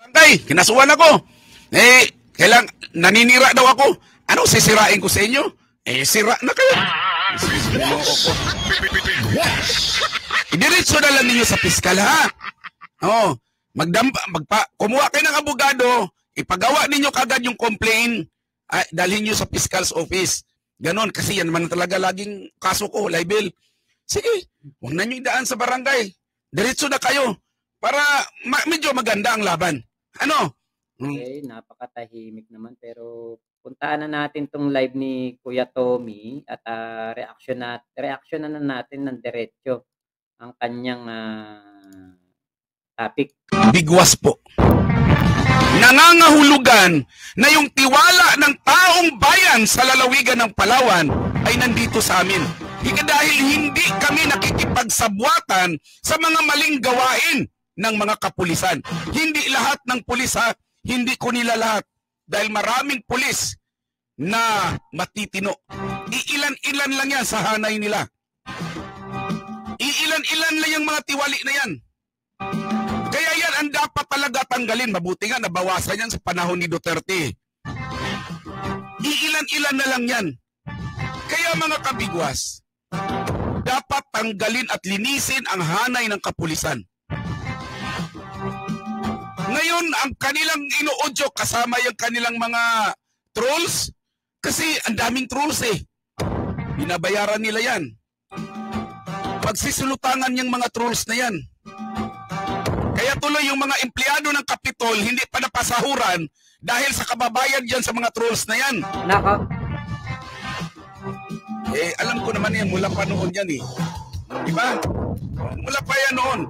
Barangay, kinasuhan ako. Naninira daw ako. Ano sisirain ko sa inyo? Sira na kayo. Idiretso na lang ninyo sa piskal, ha? Oh, kumuha kayo ng abogado, ipagawa ninyo kagad yung complaint, dalhin nyo sa fiscal's office. Ganon, kasi yan man talaga laging kaso ko, libel. Sige, huwag na nyo idaan sa barangay. Diretso na kayo para medyo maganda ang laban. Ano? Okay, napakatahimik naman pero puntaan na natin tong live ni Kuya Tommy at reaction na natin ng diretso ang kanyang topic. Bigwas po. Nangangahulugan na yung tiwala ng taong bayan sa lalawigan ng Palawan ay nandito sa amin. Dahil hindi kami nakikipagsabwatan sa mga maling gawain ng mga kapulisan. Hindi lahat ng pulis, ha? Hindi ko nila lahat. Dahil maraming pulis na matitino. Iilan-ilan lang yan sa hanay nila. Iilan-ilan lang yung mga tiwali na yan. Kaya yan ang dapat talaga tanggalin. Mabuti nga, nabawasan yan sa panahon ni Duterte. Iilan-ilan na lang yan. Kaya mga kabigwas, dapat tanggalin at linisin ang hanay ng kapulisan. Ngayon, ang kanilang inuudyo kasama yung kanilang mga trolls, kasi ang daming trolls eh. Binabayaran nila yan. Pagsisulutangan yung mga trolls na yan. Kaya tuloy yung mga empleyado ng Kapitol hindi pa napasahuran dahil sa kababayan dyan sa mga trolls na yan. Alam ko naman yan, mula pa noon yan eh. Diba? Mula pa yan noon.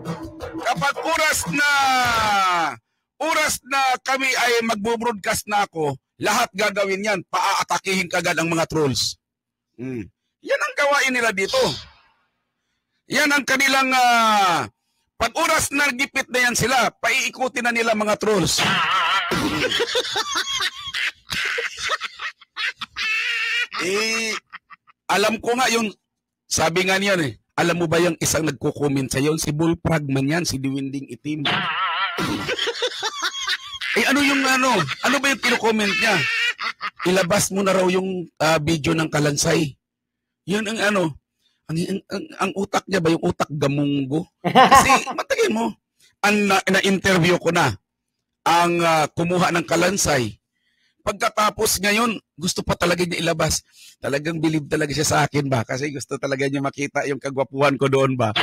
Kapag oras na kami ay magbo-broadcast na ako, lahat gagawin yan. Paaatakihin kagad ang mga trolls. Yan ang gawain nila dito. Yan ang kanilang... pag oras na gipit na yan sila, paiikutin na nila mga trolls. Alam ko nga yung, sabi nga niyan eh, alam mo ba yung isang nagko-comment sa yon? Si Bullfrog man yan, si Diwinding Itim. Ano ba yung kino-comment niya? Ilabas mo na raw yung video ng Kalansay. Yun ang ang utak niya ba yung utak gamunggo? Kasi matagin mo, na-interview ko na ang kumuha ng Kalansay. Pagkatapos ngayon, gusto pa talaga niya ilabas. Talagang believe talaga siya sa akin ba? Kasi gusto talaga niya makita yung kagwapuhan ko doon ba?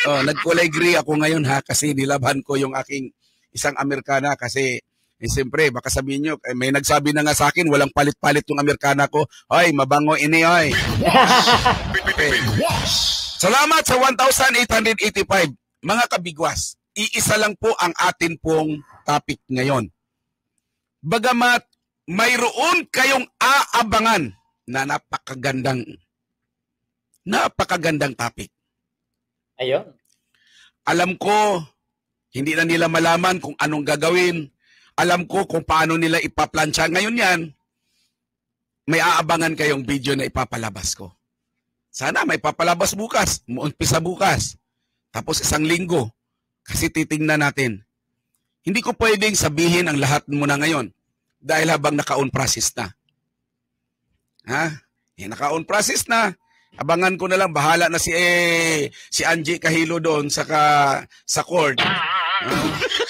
Nagkulay gray ako ngayon ha, kasi nilabhan ko yung aking isang Amerikana kasi siyempre, baka sabihin nyo, may nagsabi na nga sa akin, walang palit-palit yung Amerikana ko. Hoy, mabango ini, hoy. Okay. Salamat sa 1,885. Mga kabigwas, iisa lang po ang atin pong topic ngayon. Bagamat mayroon kayong aabangan na napakagandang topic. Ayun. Alam ko, hindi na nila malaman kung anong gagawin. Alam ko kung paano nila ipaplansya. Ngayon yan, may aabangan kayong video na ipapalabas ko. Sana may papalabas bukas. Umpisa bukas. Tapos 1 linggo. Kasi titingnan natin. Hindi ko pwedeng sabihin ang lahat muna ngayon. Dahil habang naka-on process na. Naka-on process na. Abangan ko na lang. Bahala na si Angie Kahilo doon sa court.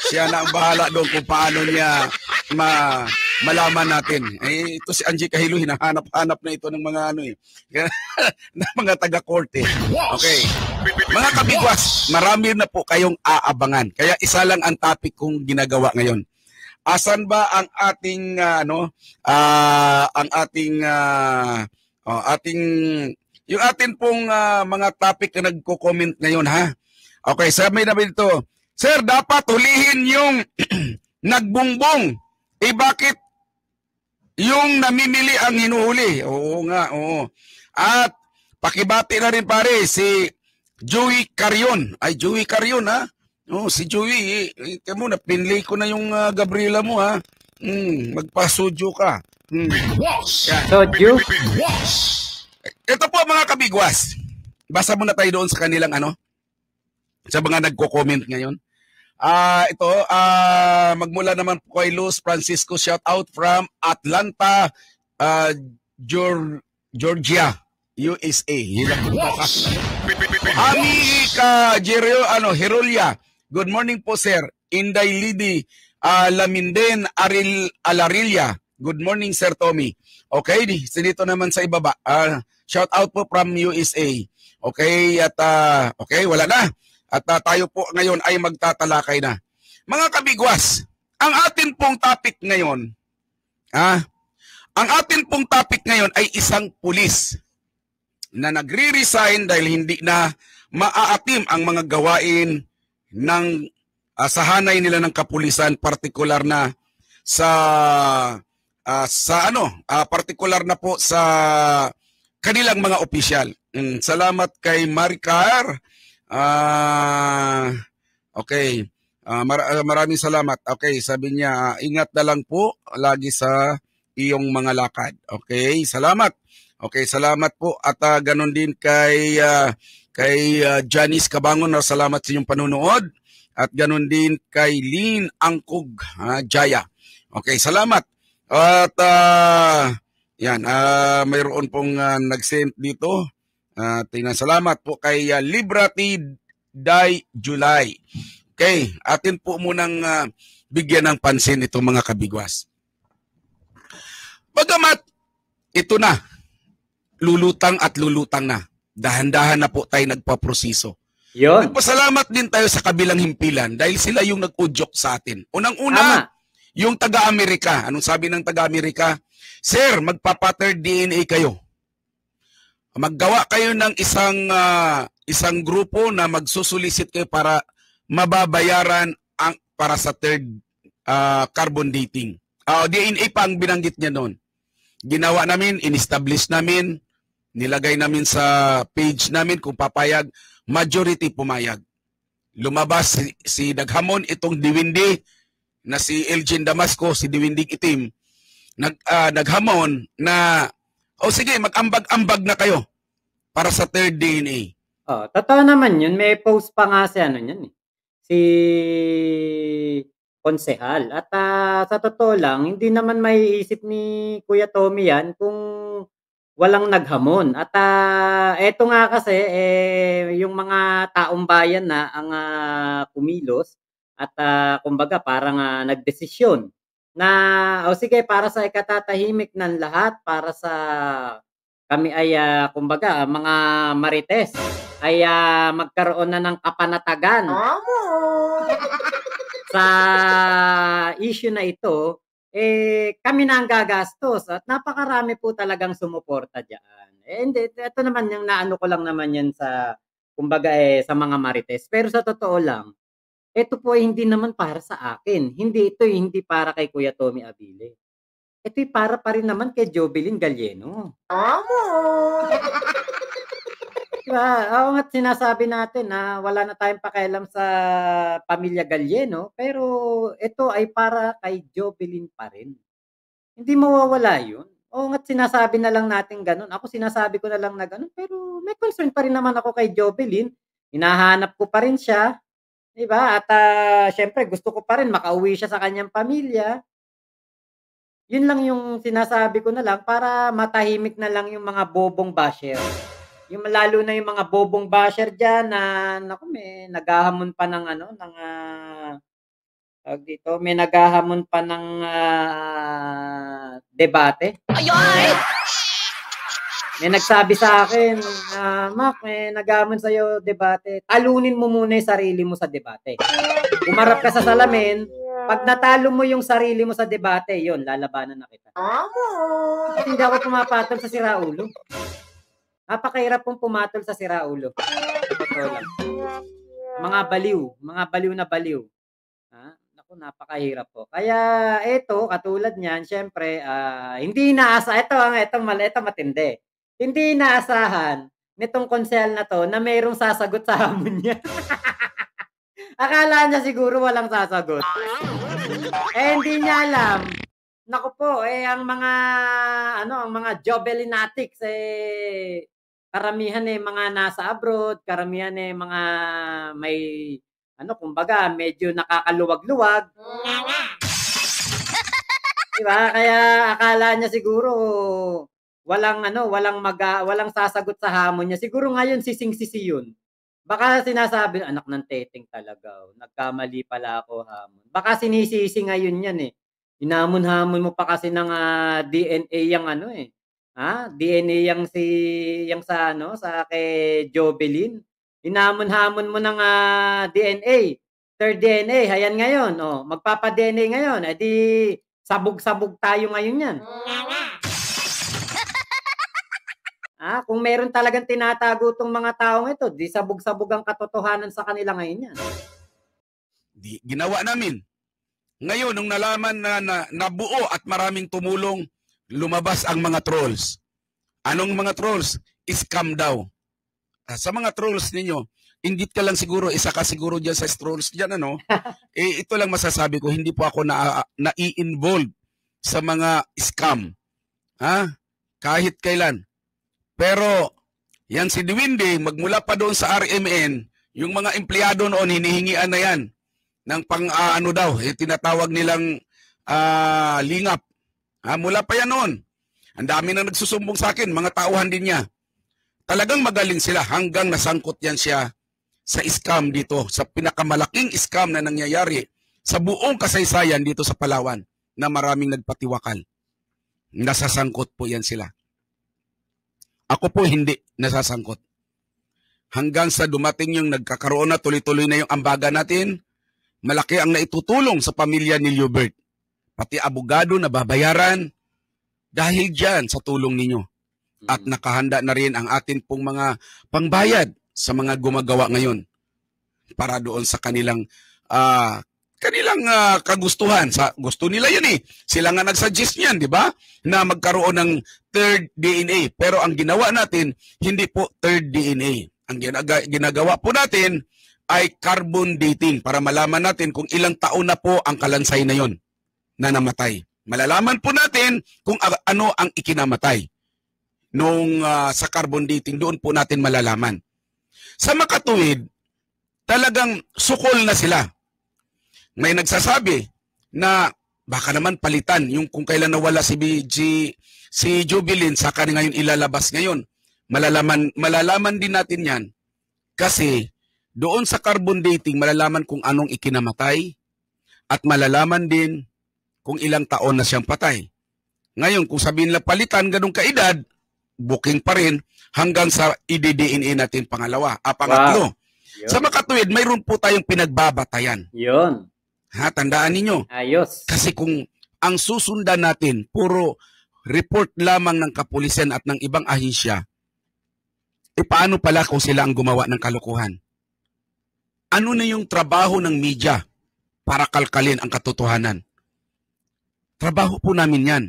Siya na ang bahala doon kung paano niya malaman natin. Ito si Angie Kahilo, hinahanap-hanap na ito ng mga ng mga taga-court eh. Okay. Mga kabigwas, marami na po kayong aabangan. Kaya isa lang ang topic kong ginagawa ngayon. Asan ba ang ating yung atin pong mga topic na nagko-comment ngayon ha. Okay, sabi namin ito. Sir, dapat hulihin yung nagbungbong. Bakit yung namimili ang hinuhuli? Oo nga, oo. At pakibati na rin pare si Joey Carion. Ay, Joey Carion ha? Oo, si Joey. Ikaw mo, napinlay ko na yung Gabriela mo ha. Magpasudyo ka. Sodyo? Ito po mga kabigwas. Basa muna tayo doon sa kanilang sa mga nagko-comment ngayon. Ito, magmula naman po kay Luz Francisco, shout out from Atlanta, Georgia, USA. Ami ka Jerio Herolia. Good morning po sir. Inday Lidi Laminden Alarilya. Good morning Sir Tommy. Okay, dito naman sa ibaba. Shout out po from USA. Okay, at okay, wala na. At tayo po ngayon ay magtatalakay na. Mga kabigwas, ang atin pong topic ngayon, ang atin pong topic ngayon ay isang pulis na nagre-resign dahil hindi na maaatim ang mga gawain ng sahanay nila ng kapulisan, partikular na partikular na po sa kanilang mga opisyal. Salamat kay Maricar. Okay. Maraming salamat. Okay, sabi niya, ingat na lang po lagi sa iyong mga lakad. Okay, salamat. Okay, salamat po. At ganun din kay Janice Cabangon, salamat sa inyong panunood. At ganun din kay Lynn Angkog Jaya. Okay, salamat. At yan, mayroon pong nag-send dito. Tingnan, salamat po kay Liberty Day July. Okay, atin po munang bigyan ng pansin itong mga kabigwas. Bagamat ito na, lulutang na. Dahan-dahan na po tayo nagpaproseso. Yun. Nagpasalamat din tayo sa kabilang himpilan dahil sila yung nag-udyok sa atin. Unang-una, yung taga-Amerika. Anong sabi ng taga-Amerika? Sir, magpa-pattern DNA kayo. Maggawa kayo ng isang grupo na magsusulisit kayo para mababayaran para sa third carbon dating. DNA pa ang binanggit niya noon. Ginawa namin, in-establish namin, nilagay namin sa page namin kung papayag, majority pumayag. Lumabas si naghamon itong Diwindi na si Elgin Damasco, si Diwindig Itim, naghamon na, sige, mag-ambag-ambag na kayo para sa third DNA. Totoo naman yun. May post pa nga si si konsehal. At sa totoo lang, hindi naman maiisip ni Kuya Tommy yan kung walang naghamon. At eto nga kasi, yung mga taong bayan na ang kumilos at kumbaga parang nagdesisyon na, sige, para sa ikatatahimik ng lahat, para sa kami ay kumbaga mga marites ay magkaroon na ng kapanatagan sa issue na ito, kami na ang gagastos at napakarami po talagang sumuporta diyan. Hindi, ito naman yung naano ko lang naman yan sa kumbaga sa mga marites. Pero sa totoo lang, ito po ay hindi naman para sa akin. Hindi para kay Kuya Tommy Abile. Ito'y para pa rin naman kay Jovelyn Galieno. Diba? Oo nga't sinasabi natin na wala na tayong pakialam sa pamilya Galieno, pero ito ay para kay Jovelyn pa rin. Hindi mawawala yun. Oo nga't sinasabi na lang natin ganun. Ako sinasabi ko na lang na ganun, pero may concern pa rin naman ako kay Jovelyn. Hinahanap ko pa rin siya, 'di ba? At syempre gusto ko pa rin makauwi siya sa kanyang pamilya. Yun lang yung sinasabi ko na lang para matahimik na lang yung mga bobong basher. Yung lalo na yung mga bobong basher diyan na naku, may naghahamon pa ng tawag dito, may naghahamon pa ng debate. May nagsabi sa akin, Mac, may naghahamon sa'yo debate. Talunin mo muna yung sarili mo sa debate. Umarap ka sa salamin, pag natalo mo yung sarili mo sa debate, yun, lalabanan na kita. Kasi hindi ako pumapatol sa siraulo. Napakahirap pong pumatol sa siraulo. Totoo lang. Mga baliw na baliw. Naku, napakahirap po. Kaya ito, katulad niyan, syempre, hindi inaasa, ito matindi. Hindi inaasahan nitong konsehal na to na mayroong sasagot sa hamon niya. Akala niya siguro walang sasagot. Hindi niya alam. Naku po, ang mga Jovelinatics, karamihan mga nasa abroad, karamihan mga may kumbaga medyo nakakaluwag-luwag. Diba? Kaya akala niya siguro walang sasagot sa hamon niya. Siguro ngayon sising-sisi yun. Baka sinasabi, anak ng teteng talaga. Nagkamali pala ako hamon. Baka sinisisi ngayon yan Hinamon-hamon mo pa kasi ng DNA yang DNA yang sa kay Jovelyn. Hinamon-hamon mo ng DNA. Third DNA, ayan ngayon. Magpapa-DNA ngayon. Di sabog-sabog tayo ngayon yan. Kung meron talagang tinatago tong mga taong ito, di sabog-sabog ang katotohanan sa kanila ngayon yan. Ginawa namin. Ngayon, nung nalaman na nabuo at maraming tumulong, lumabas ang mga trolls. Anong mga trolls? Scam daw. Sa mga trolls ninyo, inggit ka lang siguro, isa ka siguro dyan sa trolls dyan, ito lang masasabi ko, hindi po ako na-i-involve sa mga scam. Kahit kailan. Pero, yan si Duwinde, magmula pa doon sa RMN, yung mga empleyado noon, hinihingian na yan ng tinatawag nilang lingap. Mula pa yan noon. Ang dami na nagsusumbong sa akin, mga tauhan din niya. Talagang magaling sila hanggang nasangkot yan siya sa scam dito, sa pinakamalaking scam na nangyayari sa buong kasaysayan dito sa Palawan na maraming nagpatiwakal. Nasasangkot po yan sila. Ako po hindi nasasangkot. Hanggang sa dumating yung nagkakaroon na tuloy-tuloy na yung ambaga natin, malaki ang naitutulong sa pamilya ni Liubert. Pati abogado na babayaran dahil dyan sa tulong ninyo. At nakahanda na rin ang atin pong mga pangbayad sa mga gumagawa ngayon para doon sa kanilang kagustuhan. Gusto nila yun Sila nga nagsuggest niyan, di ba? Na magkaroon ng third DNA. Pero ang ginawa natin, hindi po third DNA. Ang ginagawa po natin ay carbon dating para malaman natin kung ilang taon na po ang kalansay na yon na namatay. Malalaman po natin kung ano ang ikinamatay nung sa carbon dating. Doon po natin malalaman. Sa makatuwid, talagang sukol na sila. May nagsasabi na baka naman palitan yung kung kailan nawala si Jovelyn saka ngayon ilalabas ngayon. Malalaman din natin yan kasi doon sa carbon dating malalaman kung anong ikinamatay at malalaman din kung ilang taon na siyang patay. Ngayon kung sabihin lang palitan ganung kaedad, booking pa rin hanggang sa i-DNA natin pangatlo. Wow. Sa makatuwid, mayroon po tayong pinagbabatayan. Yun. Tandaan ninyo. Ayos. Kasi kung ang susundan natin, puro report lamang ng kapulisan at ng ibang ahensya, paano pala kung sila ang gumawa ng kalokohan? Ano na yung trabaho ng media para kalkalin ang katotohanan? Trabaho po namin yan.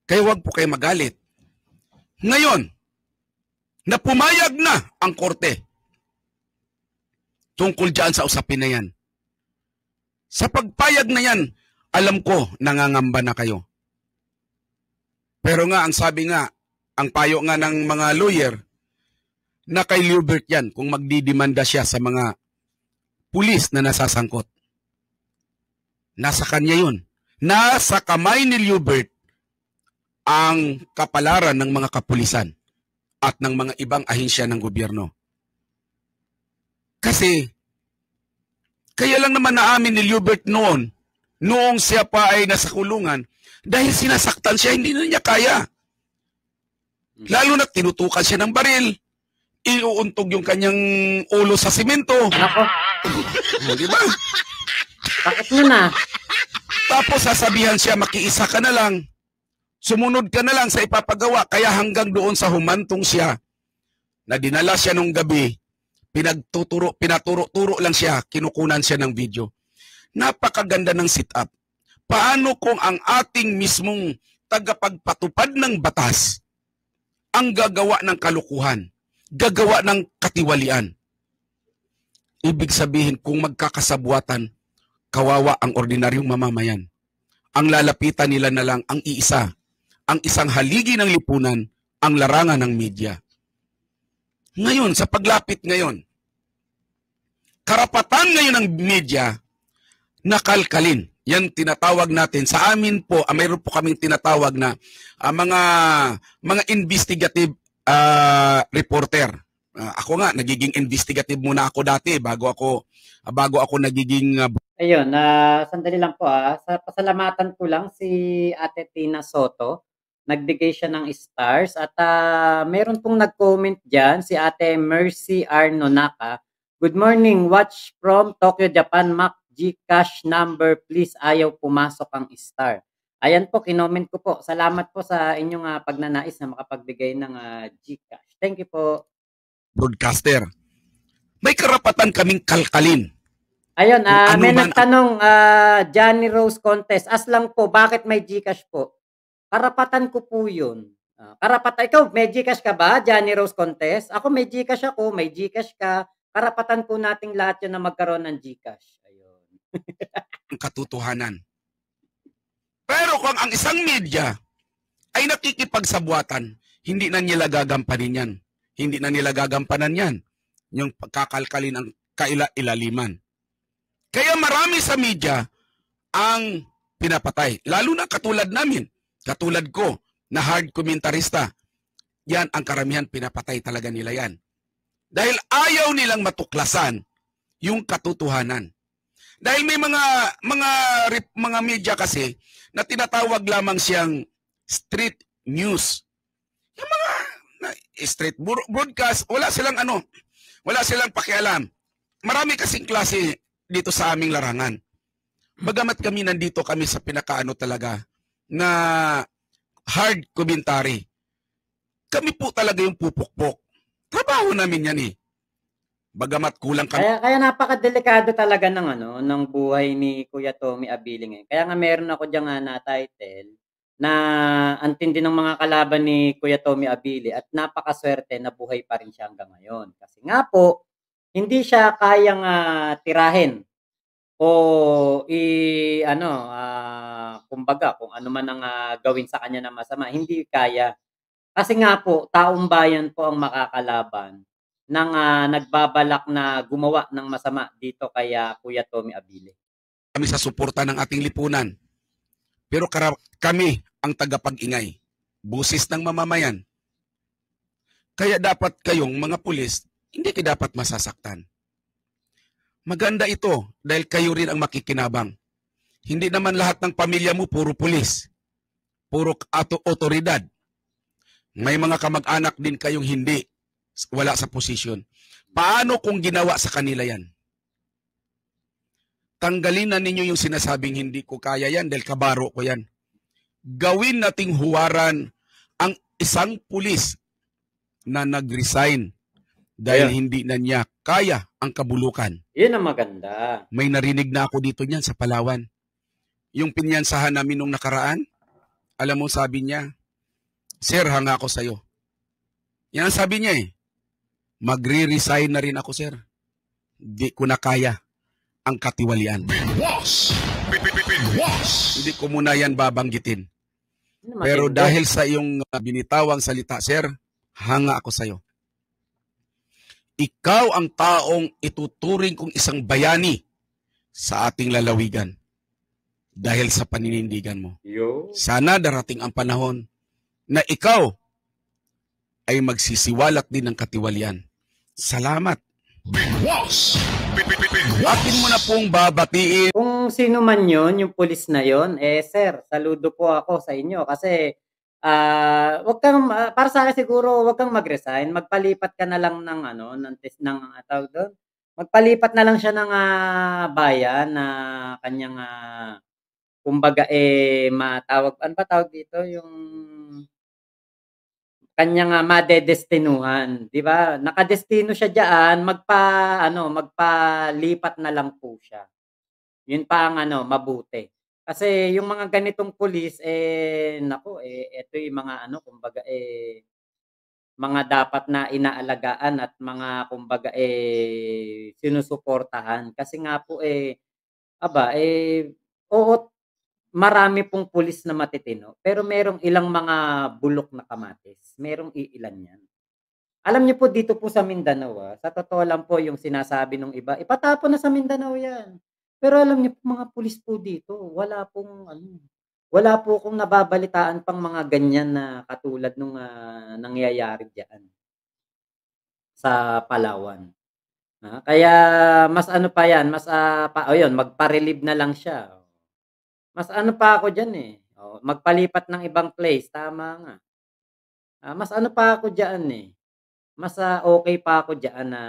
Kaya wag po kayo magalit. Ngayon, na pumayag na ang korte tungkol dyan sa usapin na yan. Sa pagpayag na yan, alam ko, nangangamba na kayo. Pero nga, ang sabi nga, ang payo nga ng mga lawyer, na kay Liubert yan, kung magdidemanda siya sa mga pulis na nasasangkot. Nasa kanya yun. Nasa kamay ni Liubert ang kapalaran ng mga kapulisan at ng mga ibang ahensya ng gobyerno. Kasi, kaya lang naman naamin ni Liubert noong siya pa ay nasa kulungan, dahil sinasaktan siya, hindi na niya kaya. Lalo na tinutukan siya ng baril, iuuntog yung kanyang ulo sa simento. Nako. Di ba? Bakit na? Tapos sasabihan siya, makiisa ka na lang. Sumunod ka na lang sa ipapagawa. Kaya hanggang doon sa humantong siya, na dinala siya nung gabi, pinaturo-turo lang siya, kinukunan siya ng video. Napakaganda ng sit-up. Paano kung ang ating mismong tagapagpatupad ng batas ang gagawa ng kalukuhan, gagawa ng katiwalian? Ibig sabihin, kung magkakasabuatan, kawawa ang ordinaryong mamamayan. Ang lalapitan nila na lang ang iisa, ang isang haligi ng lipunan, ang larangan ng media. Ngayon, sa paglapit ngayon, karapatan ngayon ng media na kalkalin. Yan tinatawag natin. Sa amin po, mayroon po kaming tinatawag na mga investigative reporter. Ako nga, nagiging investigative muna ako dati bago ako nagiging Ayun, sandali lang po, sa pasalamatan ko lang si Ate Tina Soto. Nagbigay siya ng stars at meron pong nag-comment diyan si Ate Mercy R. Nonaka. Good morning, watch from Tokyo, Japan. Mac Gcash number please. Ayaw pumasok ang star. Ayan po, kinoment ko po. Salamat po sa inyong pagnanais na makapagbigay ng Gcash. Thank you po. broadcaster. May karapatan kaming kalkalin. Ayun, Kung ano may man nagtanong, Johnny Rose Contest, lang po, bakit may GCash po? Karapatan ko po yun. Karapatan, ikaw, may GCash ka ba, Johnny Rose Contest? Ako, may GCash ako, may GCash ka. Karapatan po nating lahat yun na magkaroon ng GCash. Ayun. ang katotohanan. Pero kung ang isang media ay nakikipagsabuatan, hindi na nila gagampanin yan. Hindi na nila gagampanan yan. Yung pagkakalkalin ang kaila-ilaliman. Kaya marami sa media ang pinapatay. Lalo na katulad namin, katulad ko, na hard komentarista. Yan ang karamihan, pinapatay talaga nila yan. Dahil ayaw nilang matuklasan yung katotohanan. Dahil may mga media kasi na tinatawag lamang siyang street news. Yung mga street broadcast, wala silang pakialam. Marami kasing klase dito sa aming larangan. Bagamat kami sa pinakaano talaga na hard commentary. Kami po talaga yung pupukpok. Trabaho namin yan eh. Bagamat kulang kami. Kaya napakadelikado talaga ng buhay ni Kuya Tommy Abiling. Kaya nga meron ako diyan na title na ang tindi ng mga kalaban ni Kuya Tommy Abili at napakaswerte na buhay pa rin siya hanggang ngayon. Kasi nga po, hindi siya kayang tirahin o kumbaga kung ano man ang gawin sa kanya na masama, hindi kaya. Kasi nga po, taong bayan po ang makakalaban ng nagbabalak na gumawa ng masama dito kay Kuya Tommy Abili. Kami sa suporta ng ating lipunan. Pero kami ang tagapag-ingay. Busis ng mamamayan. Kaya dapat kayong mga pulis, hindi kayo dapat masasaktan. Maganda ito dahil kayo rin ang makikinabang. Hindi naman lahat ng pamilya mo puro pulis. Puro otoridad. May mga kamag-anak din kayong hindi. Wala sa posisyon. Paano kung ginawa sa kanila yan? Tanggalin na ninyo yung sinasabing hindi ko kaya yan dahil kabaro ko yan. Gawin nating huwaran ang isang pulis na nag-resign dahil hindi na niya kaya ang kabulukan. Yun ang maganda. May narinig na ako dito niyan sa Palawan. Yung pinyansahan namin nung nakaraan, alam mo sabi niya, "Sir, hanga ako sa'yo." Yan ang sabi niya eh. Magre-resign na rin ako, sir. Di ko na kaya ang katiwalian. Hindi ko muna yan babanggitin. Pero dahil sa iyong binitawang salita, sir, hanga ako sa'yo. Ikaw ang taong ituturing kong isang bayani sa ating lalawigan dahil sa paninindigan mo. Sana darating ang panahon na ikaw ay magsisiwalat din ng katiwalian. Salamat. Akin mo na pong babatiin. Kung sino man yun, yung pulis na yun, sir, saludo po ako sa inyo kasi wag kang para sa akin siguro wag kang mag-resign, magpalipat ka na lang ng tawag doon. Magpalipat na lang siya ng bayan na kanyang kumbaga matawag ano ba tawag dito yung kanyang madedestinuhan, 'di ba? Nakadestino siya diyan, magpalipat na lang po siya. 'Yun pa ang mabuti. Kasi yung mga ganitong pulis naku ito yung mga kumbaga mga dapat na inaalagaan at mga kumbaga sinusuportahan. Kasi nga po oo, marami pong pulis na matitino, pero merong ilang mga bulok na kamatis, merong iilan 'yan. Alam niyo po dito po sa Mindanao, sa totoo lang po yung sinasabi nung iba, ipatapon na sa Mindanao 'yan. Pero alam niyo po mga pulis po dito, wala po akong nababalitaan pang mga ganyan na katulad nung, nangyayari diyan sa Palawan. Kaya mas ano pa 'yan, mas, ayun magpa-relieve na lang siya. Mas ano pa ako diyan, magpalipat ng ibang place, tama nga. Mas ano pa ako diyan, mas, okey pa ako diyan na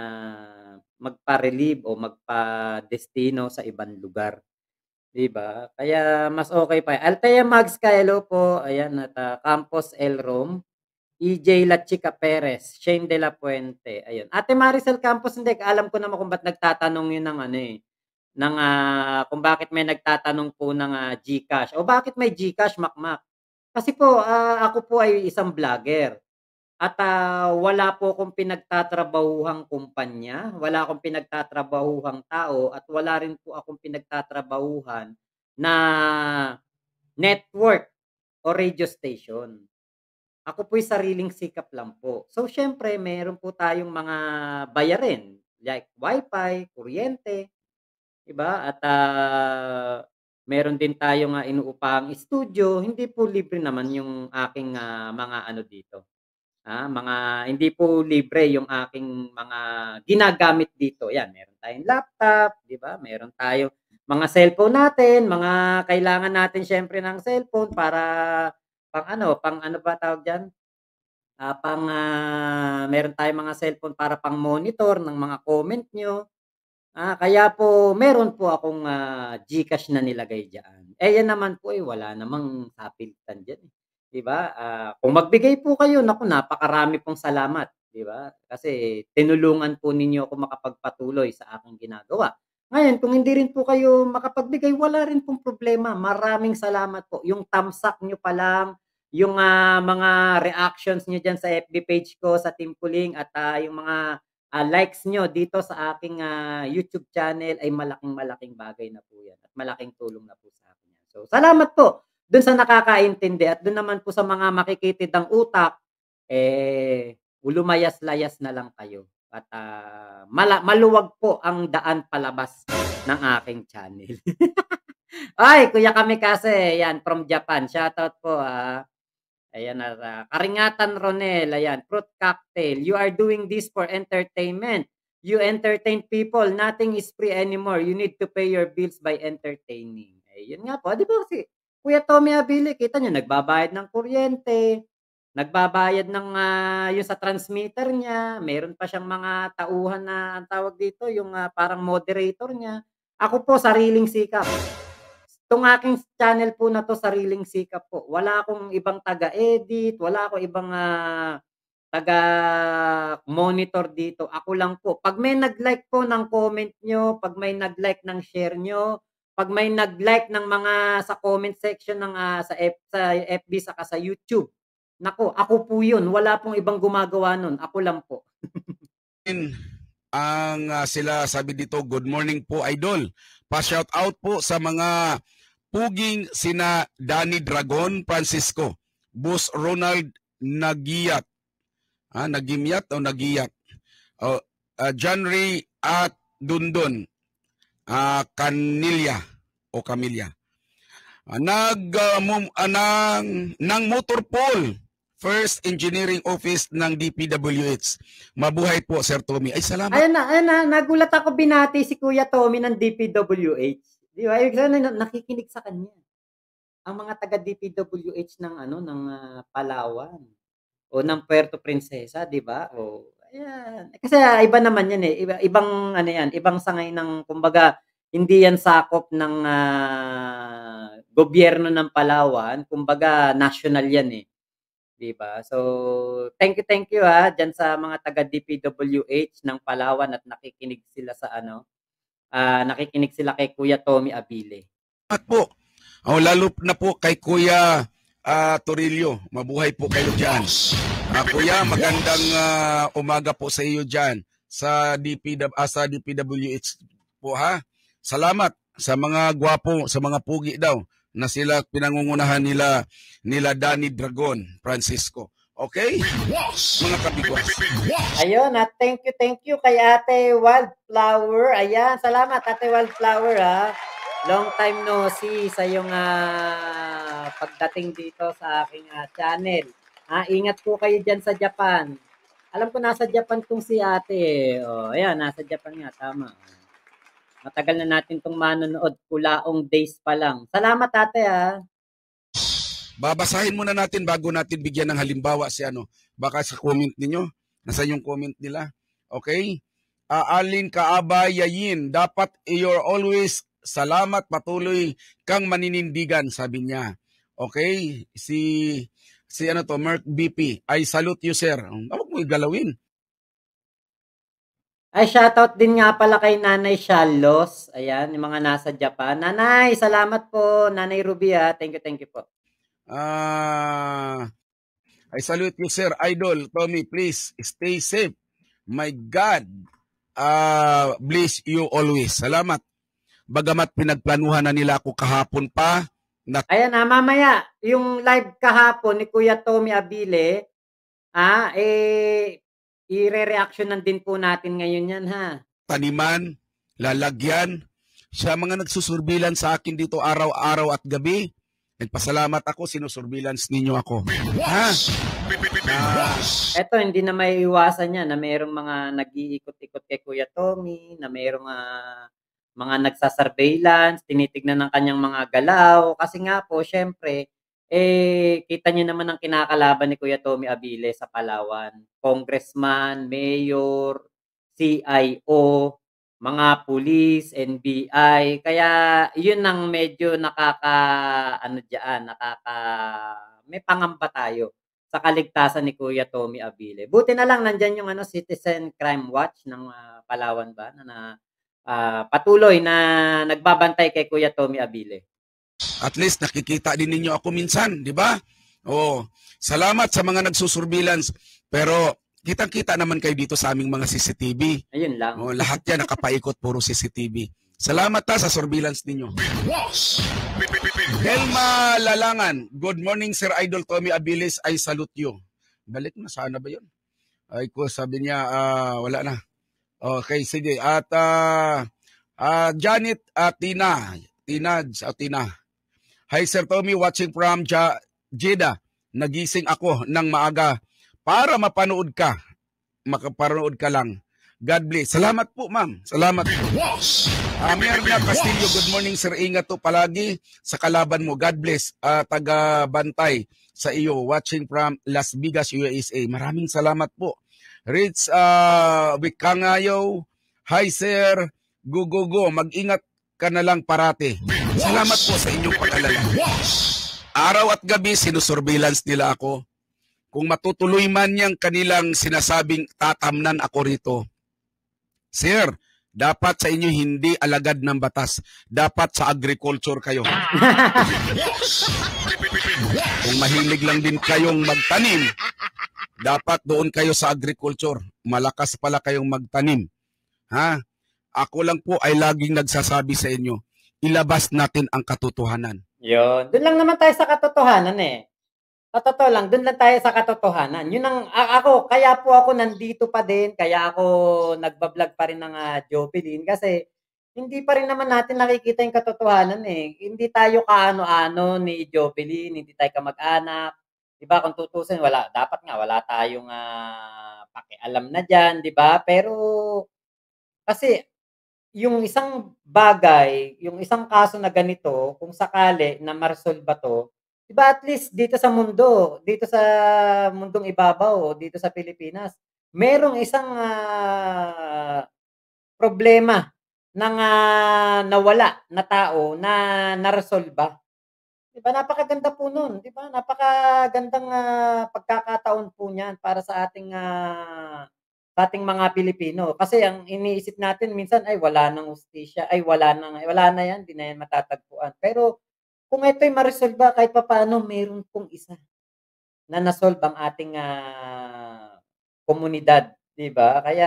magpa-relieve o magpa-destino sa ibang lugar, 'di ba? Kaya mas okey pa. Althea Magska, hello po, ayan at, Campos Elrom, EJ La Chica Perez, Shane De La Puente, ayun. Ate Maricel Campos, hindi alam ko naman kung ba't nagtatanong yun ng ano, kung bakit may nagtatanong po ng, GCash o bakit may GCash, Makmak. Kasi po, ako po ay isang vlogger. At, wala po akong pinagtatrabahuhang kumpanya, wala akong pinagtatrabahuhang tao, at wala rin po akong pinagtatrabahuhan na network o radio station. Ako po'y sariling sikap lang po. So, siyempre meron po tayong mga bayarin like wifi, kuryente, 'di ba? At, meron din tayong, inuupahang studio. Hindi po libre naman yung aking, mga ano dito. Mga hindi po libre yung aking mga ginagamit dito. 'Yan, meron tayong laptop, 'di ba? Meron tayong mga cellphone natin, mga kailangan natin siyempre ng cellphone para pang ano ba tawag diyan? Meron tayong mga cellphone para pang-monitor ng mga comment niyo. Kaya po meron po akong, GCash na nilagay diyan. Eh, yan naman po, wala namang sapilitan diyan, 'di ba? Kung magbigay po kayo, naku napakarami pong salamat, 'di ba? Kasi tinulungan po ninyo ako makapagpatuloy sa aking ginagawa. Ngayon kung hindi rin po kayo makapagbigay, wala rin pong problema. Maraming salamat po. Yung thumbs up niyo pa lang, yung, mga reactions niyo diyan sa FB page ko, sa Team Kuling at, yung mga likes nyo dito sa aking, YouTube channel ay malaking-malaking bagay na po 'yan at malaking tulong na po sa akin 'yan. So, salamat po dun sa nakakaintindi at dun naman po sa mga makikitid ang utak, lumayas-layas na lang kayo at, maluwag po ang daan palabas ng aking channel. Ay, Kuya Kamikase, 'yan from Japan, shoutout po, Ayan at, Karingatan Ronel, ayan, fruit cocktail. You are doing this for entertainment. You entertain people. Nothing is free anymore. You need to pay your bills by entertaining. Eh, yun nga po, 'di ba kasi Kuya Tommy Abili, kita niyo nagbabayad ng kuryente, nagbabayad ng, yung sa transmitter niya, meron pa siyang mga tauhan na ang tawag dito, yung, parang moderator niya. Ako po sariling sikap. 'Tong aking channel po na 'to sariling sikap po. Wala akong ibang taga-edit, wala akong ibang, taga-monitor dito, ako lang po. 'Pag may nag-like po ng comment niyo, 'pag may nag-like ng share niyo, 'pag may nag-like ng mga sa comment section ng, sa FB saka sa YouTube, naku, ako po 'yun. Wala pong ibang gumagawa nun, ako lang po. Sila sabi dito, good morning po idol. Pa-shout out po sa mga puging sina Danny Dragon Francisco, Boss Ronald Nagiyat. Nagimyat o Nagiyat. John Ray at Dundon. Canilla o Camilla. Ng Motorpol First Engineering Office ng DPWH. Mabuhay po, Sir Tommy. Ay, salamat. Ayan na, nagulat ako binati si Kuya Tommy ng DPWH. Di ba? Ibig sabihin, nakikinig sa kanya. Ang mga taga DPWH ng ng Palawan o ng Puerto Princesa, di ba? O ayan. Kasi iba naman 'yan ibang ano 'yan, ibang sangay ng kumbaga hindi 'yan sakop ng gobyerno ng Palawan, kumbaga national 'yan 'di ba? So, thank you diyan sa mga taga DPWH ng Palawan at nakikinig sila sa nakikinig sila kay Kuya Tommy Abile. At po, lalo na po kay Kuya Torillo, mabuhay po kayo dyan. Kuya, magandang umaga po sa iyo dyan sa DPWH po ha. Salamat sa mga gwapo, sa mga pugi daw na sila pinangungunahan nila Danny Dragon Francisco. Okay? Mga kabigwas. Ayun, thank you kay Ate Wildflower. Ayan, salamat Ate Wildflower ha. Long time no see sa iyong pagdating dito sa aking channel. Ingat po kayo dyan sa Japan. Alam ko nasa Japan tong si Ate eh. Oh, ayan, nasa Japan nga, tama. Matagal na natin tong manonood, kulaong days pa lang. Salamat Ate ha. Babasahin muna natin bago natin bigyan ng halimbawa si ano. Baka sa comment ninyo, nasa yung comment nila. Okay? Alin Kaabay Yayin, dapat you're always salamat, patuloy kang maninindigan, sabi niya. Okay? Si ano to, Merck BP, I salute you, sir. Huwag mo igalawin. Ay, shoutout din nga pala kay Nanay Shalos. Ayan, yung mga nasa Japan. Nanay, salamat po. Nanay Ruby ha. Thank you po. I salute you, sir. Idol, Tommy, please stay safe. My God, bless you always. Salamat. Bagamat pinagplanuhan na nila ako kahapon pa. Ayan mamaya, yung live kahapon ni Kuya Tommy Abile, i-re-reactionan din po natin ngayon yan ha. Taniman, lalagyan, sa mga nagsusurbilan sa akin dito araw-araw at gabi. Nagpasalamat ako, sinusurveillance ninyo ako. Ha? Eto, hindi na may iwasan yan na mayroong mga nag-iikot-ikot kay Kuya Tommy, na mayroong mga nagsasurveillance, tinitignan ng kanyang mga galaw. Kasi nga po, syempre, kita niyo naman ang kinakalaban ni Kuya Tommy Abile sa Palawan. Congressman, mayor, CIO, mga pulis, NBI. Kaya yun ang medyo may pangamba tayo sa kaligtasan ni Kuya Tommy Abile. Buti na lang nandyan yung Citizen Crime Watch ng Palawan ba na patuloy na nagbabantay kay Kuya Tommy Abile. At least nakikita din ninyo ako minsan, di ba? Oh, salamat sa mga nagsusurveillance. Pero kitang-kita naman kayo dito sa aming mga CCTV. Ayun lang. Oh, lahat yan nakapaikot, puro CCTV. Salamat sa surveillance ninyo. Helma Lalangan, good morning Sir Idol Tommy Abilis, I salute you. Balik na, sana ba yun? Ay ko, sabi niya, wala na. Okay, sige. At Janet Tina. Hi Sir Tommy, watching from Jeddah. Nagising ako ng maaga para mapanood ka. Makapanood ka lang. God bless. Salamat po, ma'am. Salamat po. Mirna Castillo, good morning, sir. Ingat to palagi sa kalaban mo. God bless. Taga-bantay sa iyo. Watching from Las Vegas, USA. Maraming salamat po. Rich Wikangayo. Hi, sir. Go. Mag-ingat ka na lang parate. Salamat po sa inyong pag-alala. Araw at gabi, sinusurveillance nila ako. Kung matutuloy man yang kanilang sinasabing tatamnan ako rito. Sir, dapat sa inyo hindi alagad ng batas. Dapat sa agriculture kayo. Kung mahilig lang din kayong magtanim, dapat doon kayo sa agriculture. Malakas pala kayong magtanim. Ha? Ako lang po ay laging nagsasabi sa inyo, ilabas natin ang katotohanan. Yun. Doon lang naman tayo sa katotohanan eh. Totoo lang, doon lang tayo sa katotohanan. Yun ang kaya po ako nandito pa din, kaya ako nagba-vlog pa rin ng Jobelin kasi hindi pa rin naman natin nakikita yung katotohanan eh. Hindi tayo kaano-ano ni Jobelin, hindi tayo kamag-anak. 'Di ba? Kung tutusin, dapat nga wala tayong pakialam na diyan, 'di ba? Pero kasi yung isang bagay, yung isang kaso na ganito, kung sakali na ma-resolve 'to, 'di ba at least dito sa mundong ibabaw o dito sa Pilipinas, merong isang problema ng nawala na tao na naresolba. 'Di ba napakaganda po nun, 'di ba? Napakagandang pagkakataon po niyan para sa ating mga Pilipino. Kasi ang iniisip natin minsan ay wala ng hustisya, ay wala na 'yan, 'di na 'yan matatagpuan. Pero kung ito'y maresolba kahit papaano meron pong isa na nasolve ang ating komunidad, 'di ba? Kaya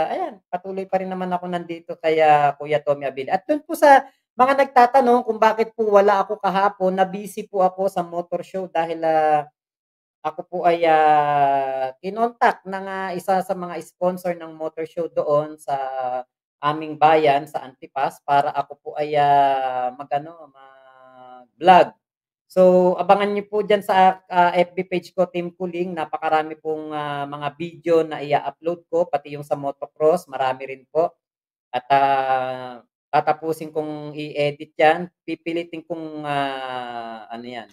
ayan, patuloy pa rin naman ako nandito kay Kuya Tommy Abile. At dun po sa mga nagtatanong kung bakit po wala ako kahapon, na busy po ako sa motor show dahil ako po ay kinontak ng isa sa mga sponsor ng motor show doon sa aming bayan sa Antipas para ako po ay mag-vlog. So, abangan niyo po diyan sa FB page ko, Team Kuling. Napakarami pong mga video na i-upload ko, pati yung sa motocross, marami rin po. At tatapusin kong i-edit 'yan. Pipilitin kong ano 'yan,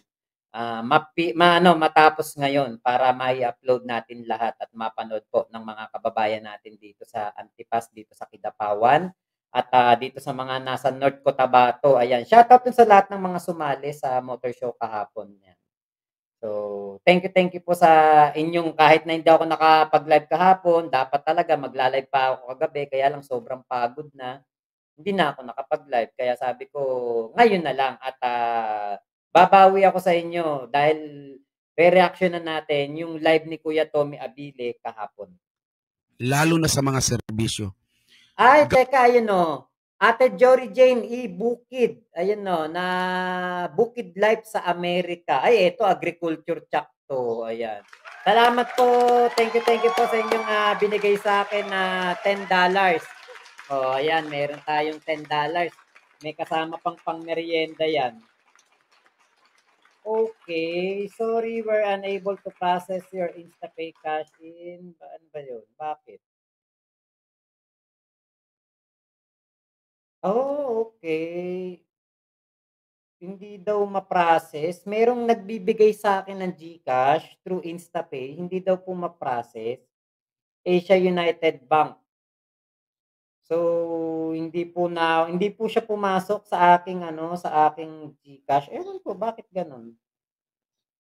matapos ngayon para mai-upload natin lahat at mapanood po ng mga kababayan natin dito sa Antipas, dito sa Kidapawan, at dito sa mga nasa North Cotabato. Ayan, shoutout dun sa lahat ng mga sumali sa motor show kahapon. Yan. So, thank you po sa inyong kahit na hindi ako nakapag-live kahapon, dapat talaga magla-live pa ako kagabi, kaya lang sobrang pagod na. Hindi na ako nakapag-live kaya sabi ko ngayon na lang at babawi ako sa inyo dahil re-reactionan natin yung live ni Kuya Tommy Abile kahapon. Lalo na sa mga serbisyo. Ay, teka, ayun o. Ate Jory Jane Bukid. Ayun o, na Bukid Life sa Amerika. Ay, ito, agriculture check to. Ayan. Salamat po. Thank you po sa inyong binigay sa akin na $10. Oh, ayan, meron tayong $10. May kasama pang merienda yan. Okay, sorry, we're unable to process your InstaPay cash in. Ano ba yun? Bakit? Oh, okay. Hindi daw ma-process. Merong nagbibigay sa akin ng GCash through InstaPay. Hindi daw po ma-process. Asia United Bank. So, hindi po siya pumasok sa aking sa aking GCash. Ewan ko bakit gano'n.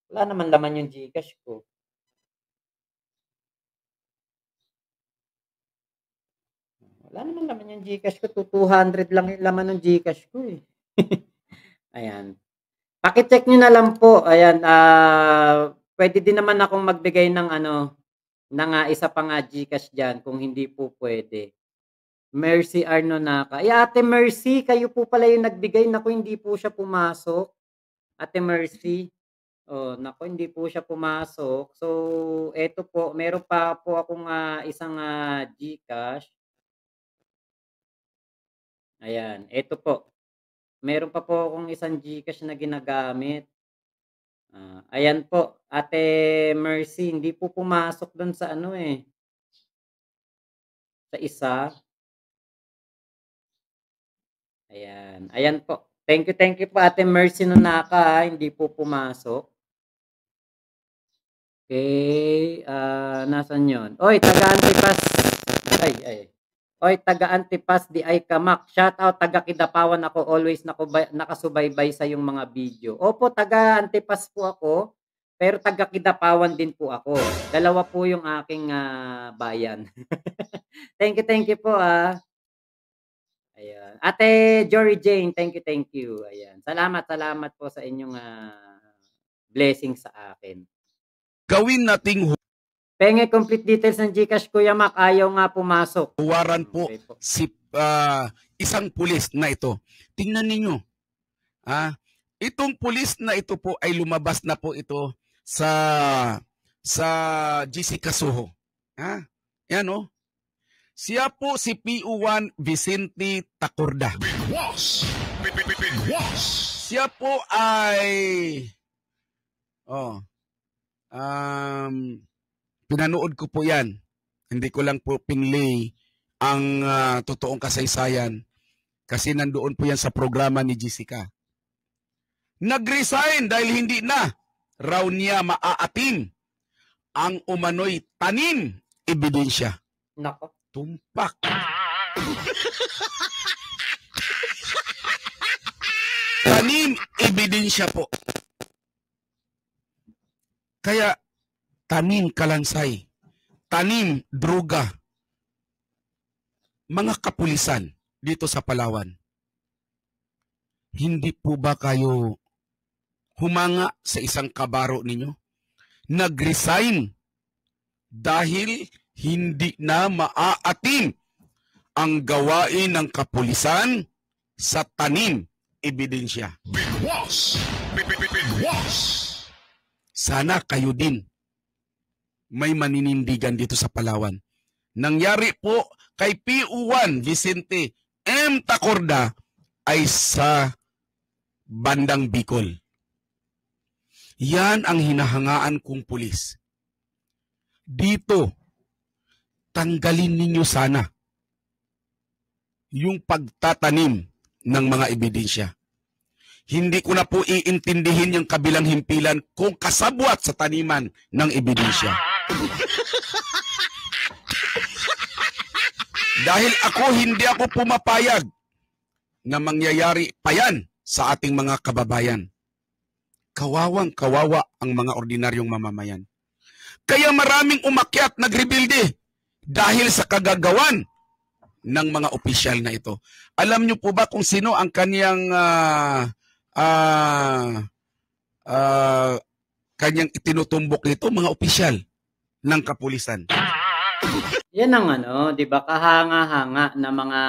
Wala naman laman yung GCash ko. Wala naman laman yung GCash ko. 200 lang yung laman ng GCash ko eh. Ayan. Paki-check niyo na lang po. Ayan, pwede din naman akong magbigay ng ng isa pang GCash diyan kung hindi po pwede. Mercy Arnonaka. Ay, Ate Mercy, kayo po pala yung nagbigay. Naku, hindi po siya pumasok. Ate Mercy. Oh, naku, hindi po siya pumasok. So, eto po, meron pa po akong isang GCash. Ayan, eto po. Meron pa po akong isang GCash na ginagamit. Ayan po, Ate Mercy, hindi po pumasok doon sa sa isa. Ayan, ayan po. Thank you po Ate Mercy Nonaka, hindi po pumasok. Okay, nasaan yun? Oy, taga-Antipas. Ay. Oy, taga-Antipas di ay kamak. Shout out taga Kidapawan ako, always nakasubaybay sa yung mga video. Opo, taga-Antipas po ako, pero taga Kidapawan din po ako. Dalawa po yung aking bayan. Thank you po Ayan. Ate Jory Jane, thank you. Ayan. Salamat po sa inyong blessing sa akin. Gawin nating Penge complete details ng GCash, Kuya Mac. Ayaw nga pumasok. huwaran po si isang pulis na ito. Tingnan ninyo. Itong pulis na ito po ay lumabas na po ito sa GC Kasuho. Yan o. Siya po si PU1 Vicente Tacorda. Siya po ay pinanood ko po yan. Hindi ko lang po pinlay ang totoong kasaysayan kasi nandoon po yan sa programa ni Jessica. Nag-resign dahil hindi na raw niya maaatin ang umano'y tanim ebidensya. Nako. Tumpak. Tanim ebidensya po. Kaya tanim kalansay, tanim droga, mga kapulisan dito sa Palawan. Hindi po ba kayo humanga sa isang kabaro ninyo? Nag-resign dahil hindi na maaatin ang gawain ng kapulisan sa tanim ebidensya. Sana kayo din may maninindigan dito sa Palawan. Nangyari po kay PU1 Vicente M. Tacorda ay sa bandang Bicol. Yan ang hinahangaan kong pulis. Dito, tanggalin ninyo sana yung pagtatanim ng mga ebidensya. Hindi ko na po iintindihin yung kabilang himpilan kung kasabwat sa taniman ng ebidensya. Dahil hindi ako pumapayag na mangyayari pa yan sa ating mga kababayan. Kawawang-kawawa ang mga ordinaryong mamamayan. Kaya maraming umakyat, nagrebuilde dahil sa kagagawan ng mga opisyal na ito. Alam niyo po ba kung sino ang kaniyang kanyang itinutumbok nito? Mga opisyal ng kapulisan. Yan ang di ba, kahanga-hanga na mga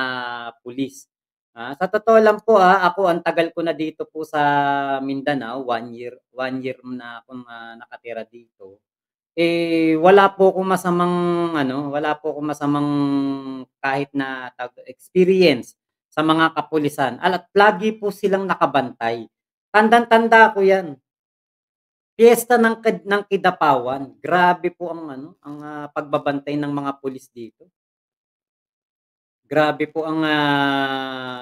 pulis. Sa totoo lang po, ako ang tagal ko na dito po sa Mindanao, 1 year na akong nakatira dito. Wala po akong masamang kahit na experience sa mga kapulisan. At lagi po silang nakabantay. Tandang-tanda ko 'yan. Piyesta ng Kidapawan. Grabe po ang pagbabantay ng mga pulis dito. Grabe po ang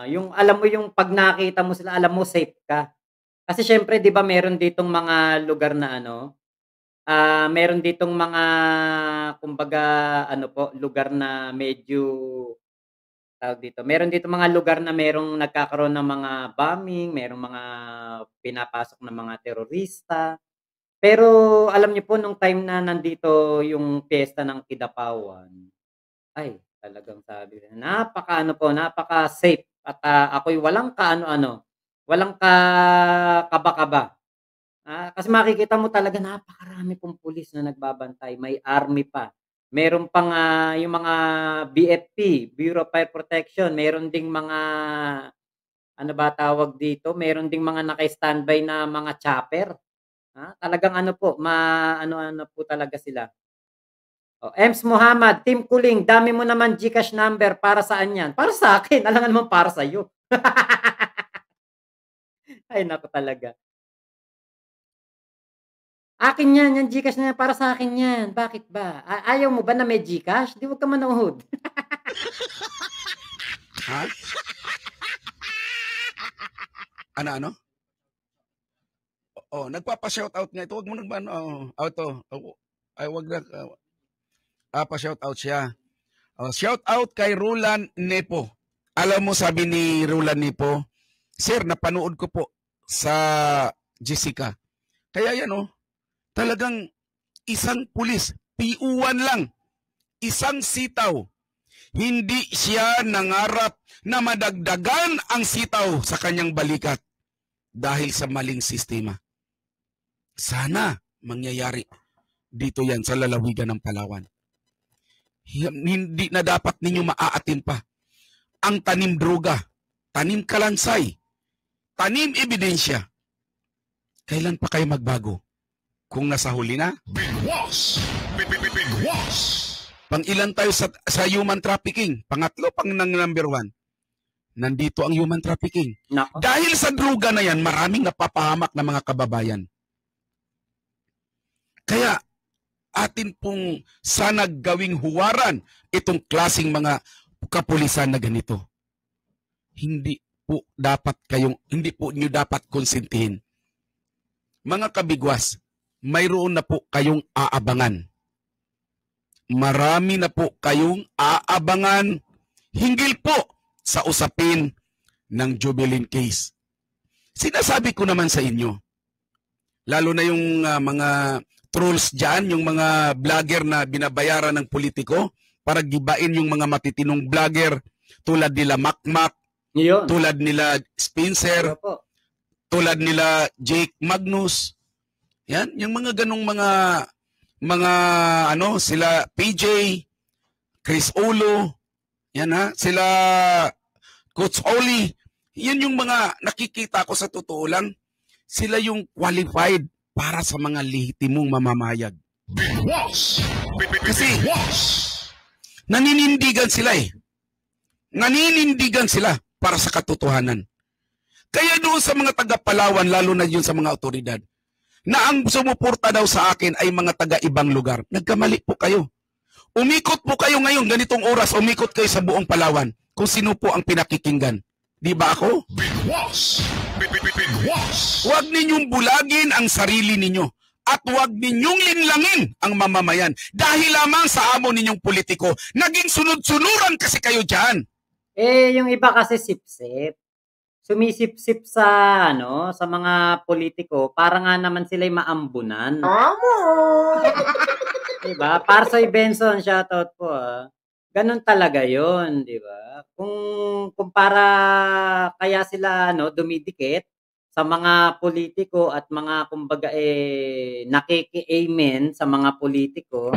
yung alam mo yung 'pag nakita mo sila, alam mo safe ka. Kasi siyempre 'di ba meron ditong mga lugar na meron ditong mga kumbaga lugar na medyo tawag dito, meron ditong mga lugar na merong nagkakaroon ng mga bombing, merong mga pinapasok na mga terorista. Pero alam niyo po nung time na nandito yung piyesta ng Kidapawan, ay talagang sabi ko, napaka-safe at ako'y walang walang kaba-kaba. Kasi makikita mo talaga napakarami pong pulis na nagbabantay, may army pa. Meron pang yung mga BFP, Bureau of Fire Protection, meron ding mga tawag dito, meron ding mga naka-standby na mga chopper. Talagang po, po talaga sila. Ems Muhammad, Team Kuling, dami mo naman GCash number, para saan yan? Para sa akin, alangan naman para sa iyo. Ay naku talaga. Akin yan, yung GCash na yan, para sa akin yan. Bakit ba? Ayaw mo ba na may GCash? Di wag ka manood. Ha? Ano? Nagpapa-shoutout nga ito. Wag mo ay wag na. Pa-shoutout siya. Shoutout kay Rulan Nepo. Alam mo, sabi ni Rulan Nepo, Sir, napanood ko po sa Jessica. Kaya yan talagang isang pulis, PU1 lang, isang sitaw. Hindi siya nangarap na madagdagan ang sitaw sa kanyang balikat dahil sa maling sistema. Sana mangyayari dito yan sa lalawigan ng Palawan. Hindi na dapat ninyo maaatin pa ang tanim droga, tanim kalansay, tanim ebidensya. Kailan pa kayo magbago? Kung nasa huli na? Bigwas! Pang-ilan tayo sa human trafficking? Pangatlo, number 1. Nandito ang human trafficking. Nako. Dahil sa droga na yan, maraming napapahamak na mga kababayan. Kaya, atin pong sana gawing huwaran itong klaseng mga kapulisan na ganito. Hindi po nyo dapat konsentihin. Mga kabigwas, mayroon na po kayong aabangan. Marami na po kayong aabangan hinggil po sa usapin ng Jubilin case. Sinasabi ko naman sa inyo, lalo na yung mga trolls dyan, yung mga vlogger na binabayaran ng politiko para gibain yung mga matitinong vlogger tulad nila Makmak, tulad nila Spencer, tulad nila Jake Magnus. Yan, yung mga ganong mga sila PJ, Chris Olo, yan sila Coach Oli. Yan yung mga nakikita ko sa totoo lang. Sila yung qualified para sa mga lehitimong mamamayag. Kasi naninindigan sila eh. Naninindigan sila para sa katotohanan. Kaya doon sa mga taga-Palawan, lalo na yun sa mga otoridad, na ang sumuporta daw sa akin ay mga taga-ibang lugar. Nagkamali po kayo. Umikot po kayo ngayon, ganitong oras, umikot kayo sa buong Palawan kung sino po ang pinakikinggan. Di ba ako? Huwag ninyong bulagin ang sarili ninyo at huwag ninyong linlangin ang mamamayan dahil lamang sa amo ninyong politiko. Naging sunod-sunuran kasi kayo dyan. Eh, yung iba kasi sip-sip. Sumisip-sip sa sa mga politiko para nga naman sila'y maambunan. Diba? Parsoy Benson, shoutout po Ganon talaga yon, di ba? Kung para kaya sila dumidikit sa mga politiko at mga kumbaga nakiki-amen sa mga politiko.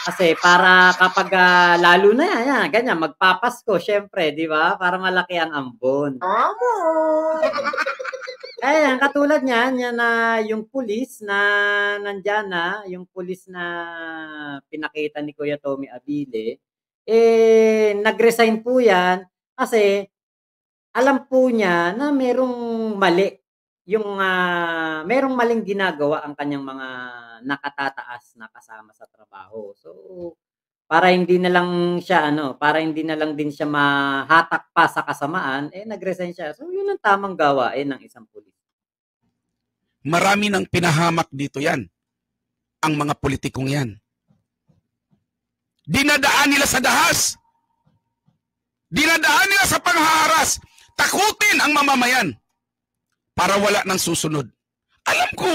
Kasi para kapag lalo na yan, ganyan, magpapasko, syempre, di ba? Para malaki ang ambon. Ayan, katulad niyan, yan na yung pulis na nandyan na, yung pulis na pinakita ni Kuya Tommy Abile, nag-resign po yan kasi alam po niya na merong mali. Merong maling ginagawa ang kanyang mga nakatataas na kasama sa trabaho. So, para hindi na lang siya para hindi na lang din siya mahatak pa sa kasamaan, nag-resign siya. So, yun ang tamang gawain ng isang pulis. Marami nang pinahamak dito yan. Ang mga politikong yan. Dinadaan nila sa dahas. Dinadaan nila sa panghaharas. Takutin ang mamamayan para wala nang susunod. Alam ko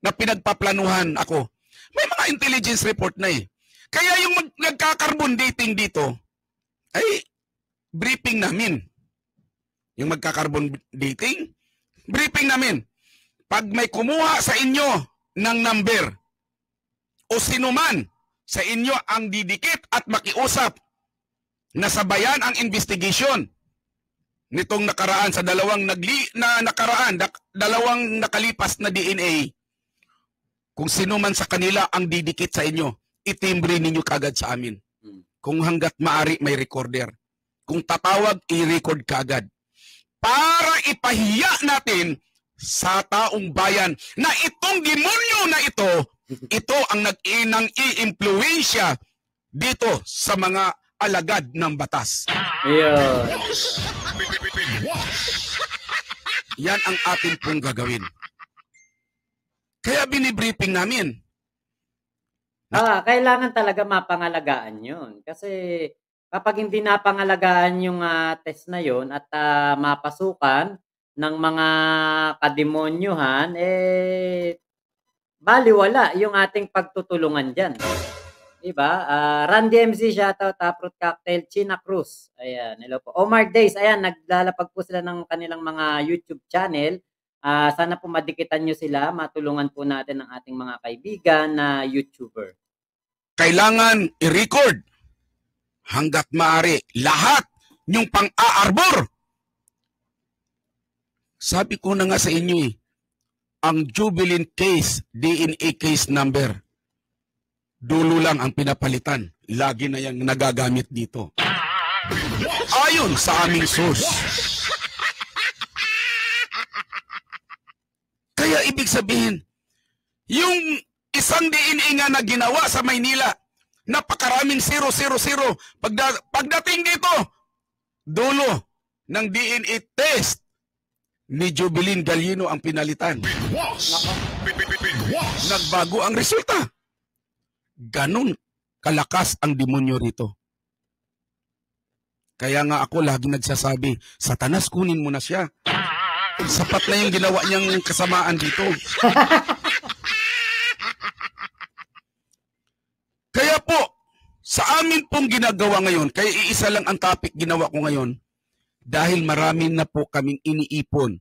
na pinagpaplanuhan ako. May mga intelligence report na eh. Kaya yung nagkakarbon dating dito, ay briefing namin. Yung magkakarbon dating, briefing namin. Pag may kumuha sa inyo ng number o sinuman sa inyo ang didikit at makiusap na sabayan ang investigation nitong nakaraan sa dalawang nakalipas na DNA, kung sino man sa kanila ang didikit sa inyo, itimbre ninyo kagad sa amin. Kung hanggat maari may recorder. Kung tatawag, i-record kagad. Para ipahiya natin sa taong bayan na itong demonyo na ito ang nag-inang i-impluensya dito sa mga alagad ng batas. Yeah. Yan ang atin pong gagawin. Kaya binibriefing namin. Kailangan talaga mapangalagaan yun. Kasi kapag hindi napangalagaan yung test na yun at mapasukan ng mga kademonyuhan, baliwala yung ating pagtutulungan dyan. Diba? Randy MC, shoutout, Taproot Cocktail, China Cruz. Ayan, hello po. Omar Days, ayan, naglalapag po sila ng kanilang mga YouTube channel. Sana po madikitan nyo sila, matulungan po natin ang ating mga kaibigan na YouTuber. Kailangan i-record hanggat maaari lahat yung pang-aarbor. Sabi ko na nga sa inyo ang Jubilin case, DNA case number, dulo lang ang pinapalitan. Lagi na yung nagagamit dito. Ayon sa aming source. Kaya ibig sabihin, yung isang DNA nga na ginawa sa Maynila, napakaraming 000. Pagdating dito, dulo ng DNA test ni Jubilin Galieno ang pinalitan. Nagbago ang resulta. Ganon kalakas ang demonyo rito. Kaya nga ako lagi nagsasabi, Satanas, kunin mo na siya. Sapat na yung ginawa niyang kasamaan dito. Kaya po, sa amin pong ginagawa ngayon, kaya iisa lang ang topic ginawa ko ngayon, dahil marami na po kaming iniipon,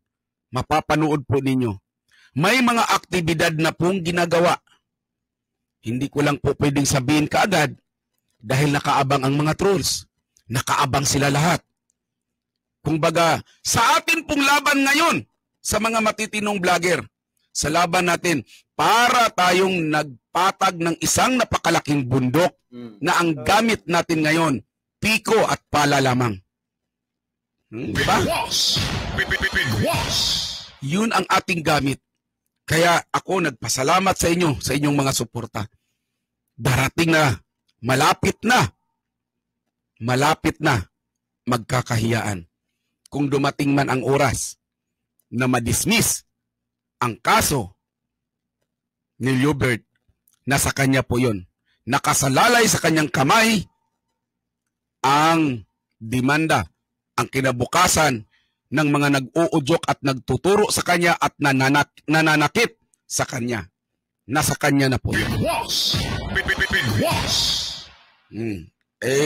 mapapanood po ninyo. May mga aktibidad na pong ginagawa. Hindi ko lang po pwedeng sabihin kaagad dahil nakaabang ang mga trolls. Nakaabang sila lahat. Kung baga, sa atin pong laban ngayon sa mga matitinong vlogger, sa laban natin para tayong nagpatag ng isang napakalaking bundok na ang gamit natin ngayon, piko at pala lamang. Diba? Yun ang ating gamit. Kaya ako nagpasalamat sa inyo, sa inyong mga suporta. Darating na, malapit na magkakahiyaan. Kung dumating man ang oras na madismiss ang kaso ni Liobert, nasa kanya po yun. Nakasalalay sa kanyang kamay ang demanda, ang kinabukasan ng mga nag-uudyok at nagtuturo sa kanya at nananakit sa kanya. Nasa kanya na po yun.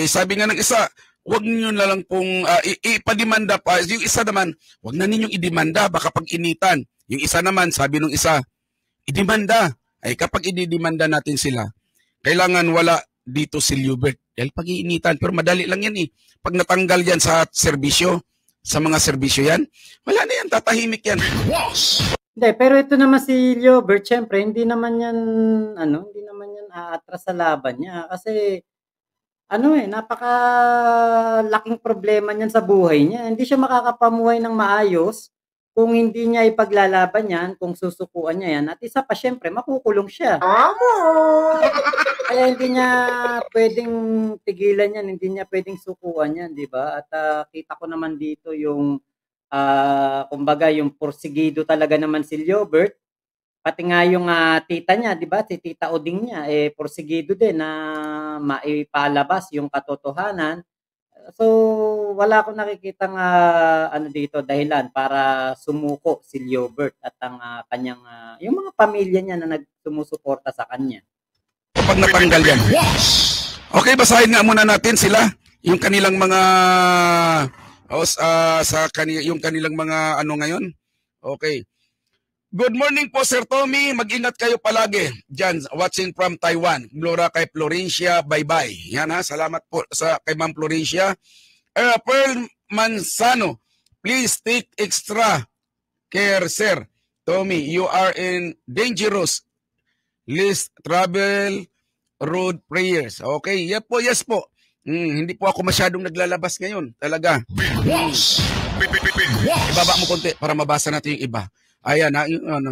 Sabi nga ng isa, wag niyo na lang pong ipademanda pa. Yung isa naman, wag na ninyong idemanda, baka pag-initan. Yung isa naman, sabi nung isa, idemanda. Ay kapag ididemanda natin sila, kailangan wala dito si Liobert. Dahil pag-iinitan, pero madali lang yan eh. Pag natanggal yan sa serbisyo, sa mga serbisyo yan, wala na yan, tatahimik yan. Hindi, pero ito naman si Liobert, syempre, hindi naman yan aatras sa laban niya. Kasi, napakalaking problema niyan sa buhay niya. Hindi siya makakapamuhay ng maayos kung hindi niya ipaglalaban yan, kung susukuan niya yan. At isa pa, syempre, makukulong siya. Kaya hindi niya pwedeng tigilan yan, hindi niya pwedeng sukuan yan, di ba? At kita ko naman dito yung, kumbaga, yung porsigido talaga naman si Liobert. Pati nga yung tita niya, di ba? Si Tita Oding niya, porsigido din na maipalabas yung katotohanan. So, wala akong nakikitang dito dahilan para sumuko si Liobert at ang kanyang yung mga pamilya niya na nagsumusuporta sa kanya. Kapag natanggal yan. Okay, basahin nga muna natin sila yung kanilang mga yung kanilang mga ngayon. Okay. Good morning po, Sir Tommy. Mag-ingat kayo palagi. Diyan, watching from Taiwan. Flora kay Florencia, bye-bye. Yan ha, salamat po kay Ma'am Florencia. Pearl Manzano, please take extra care, Sir Tommy. You are in dangerous list travel road prayers. Okay, yes po. Hindi po ako masyadong naglalabas ngayon. Talaga. Ibaba mo konti para mabasa natin yung iba. Ayan,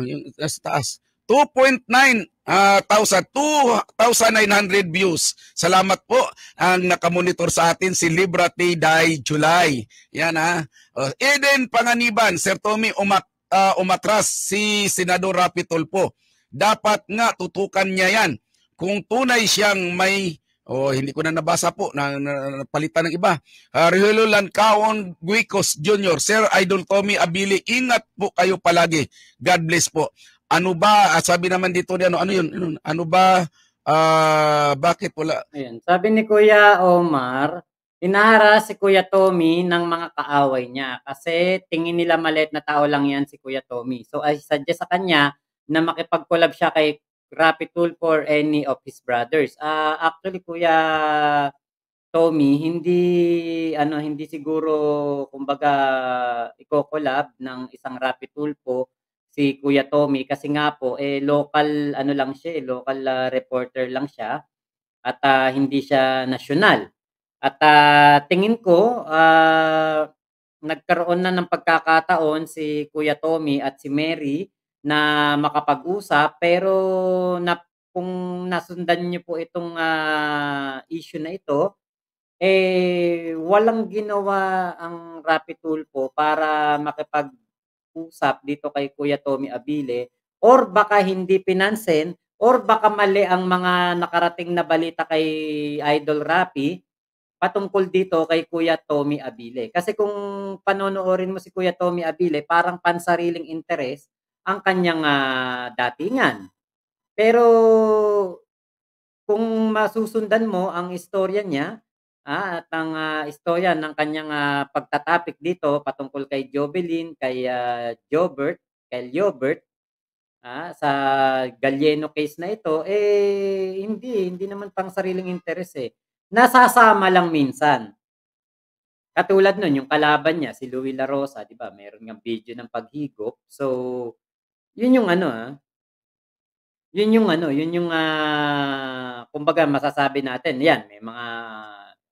yung taas. 2,900 views. Salamat po ang nakamonitor sa atin si Liberty Day July. Yan ha. Eden Panganiban, Sir Tommy, umatras si Senador Rapi Tulfo. Dapat nga tutukan niya yan. Kung tunay siyang may hindi ko na nabasa po, napalitan ng iba. Rihelo Lancaon Guicos Jr. Sir Idol Tommy Abili, ingat po kayo palagi. God bless po. Ano ba, sabi naman dito, ano yun? Ano ba, bakit wala? Ayan, sabi ni Kuya Omar, inaharas si Kuya Tommy ng mga kaaway niya kasi tingin nila maliit na tao lang yan si Kuya Tommy. So, I suggest sa kanya na makipag-collab siya kay Rapi Tulfo or any of his brothers. Actually, Kuya Tommy, hindi siguro, kumbaga, iko-collab ng isang Rapi Tulfo si Kuya Tommy kasi nga po, local, lang siya, local reporter lang siya at hindi siya nasyonal. At tingin ko, nagkaroon na ng pagkakataon si Kuya Tommy at si Mary na makapag-usap pero kung nasundan niyo po itong issue na ito, walang ginawa ang Rapi Tulfo para makipag-usap dito kay Kuya Tommy Abile or baka hindi pinansin or baka mali ang mga nakarating na balita kay Idol Rapi patungkol dito kay Kuya Tommy Abile. Kasi kung panonoorin mo si Kuya Tommy Abile, parang pansariling interes ang kanyang datingan. Pero kung masusundan mo ang istorya niya at ang istorya ng kanyang pagtatapik dito patungkol kay Jovelyn, kay Jobert, kay Liobert, sa Galieno case na ito, hindi naman pang sariling interes Nasasama lang minsan. Katulad nun, yung kalaban niya, si Louie La Rosa, di ba? Meron ngang video ng paghigop. So, Yun yung ano, yun yung, kumbaga masasabi natin 'yan may mga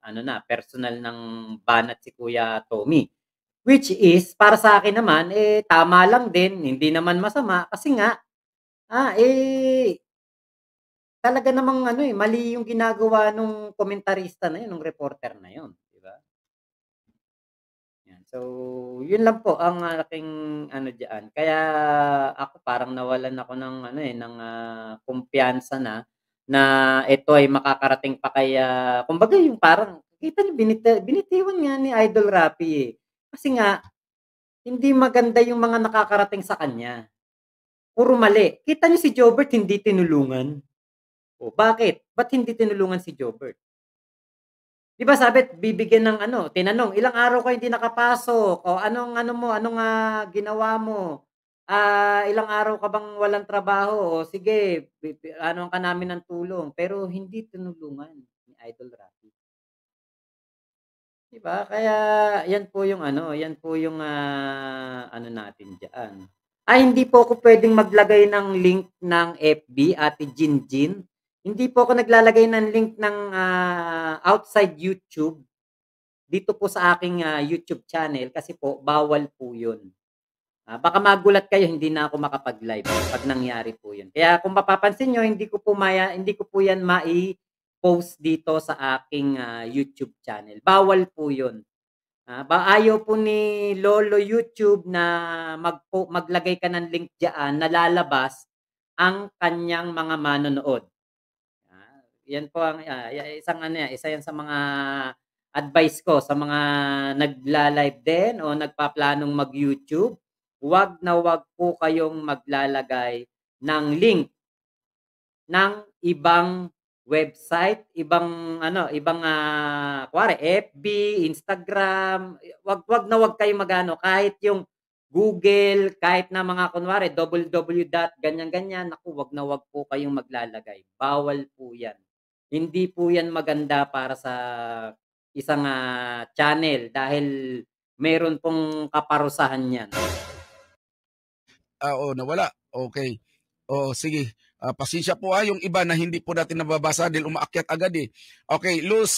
ano na personal ng banat si Kuya Tommy. Which is para sa akin naman, tama lang din, hindi naman masama kasi nga, talaga namang ano, mali yung ginagawa nung komentarista na yun, nung reporter na yun, 'di ba? Yan. So, yun lang po ang aking ano diyan. Kaya ako parang nawalan ako ng ano, ng, kumpiyansa na ito ay makakarating pa kay, kumbaga yung parang kita niyo binitiwan nga ni Idol Rapi, eh. Kasi nga hindi maganda yung mga nakakarating sa kanya, puro mali. Kita niyo si Jobert hindi tinulungan, oh, bakit? Ba't hindi tinulungan si Jobert? 'Di ba sabi bibigyan ng ano, tinanong, "Ilang araw ka hindi nakapasok? O anong ano mo, anong, ginawa mo? Ilang araw ka bang walang trabaho? O sige anohan ka namin ng tulong." Pero hindi tinulungan ni Idol Rafi, 'di ba? Kaya 'yan po yung ano, 'yan po yung, ano natin diyan. Hindi po ako puwedeng maglagay ng link ng FB, Ate Jinjin. Hindi po ako naglalagay ng link ng, outside YouTube. Dito po sa aking, YouTube channel kasi po bawal po 'yun. Baka magulat kayo hindi na ako makapag-live 'pag nangyari po 'yun. Kaya kung mapapansin niyo hindi ko po 'yan mai-post dito sa aking, YouTube channel. Bawal po 'yun. Ayaw po ni Lolo YouTube na maglagay ka ng link diyaan na lalabas ang kaniyang mga manonood. 'Yan po ang, isang ano yan, isa 'yan sa mga advice ko sa mga nagla-live din o nagpaplanong mag-YouTube. 'Wag na 'wag po kayong maglalagay ng link ng ibang website, ibang ano, ibang, kunwari FB, Instagram, 'wag na 'wag kayong mag-ano, kahit yung Google, kahit na mga kunwari www dot ganyan-ganyan, naku 'wag na 'wag po kayong maglalagay, bawal po 'yan. Hindi po 'yan maganda para sa isang, channel dahil meron pong kaparusahan 'yan. Oo, nawala. Okay. Oo, sige. Pasensya po yung iba na hindi po natin nababasa dahil umaakyat agad eh. Okay, Luz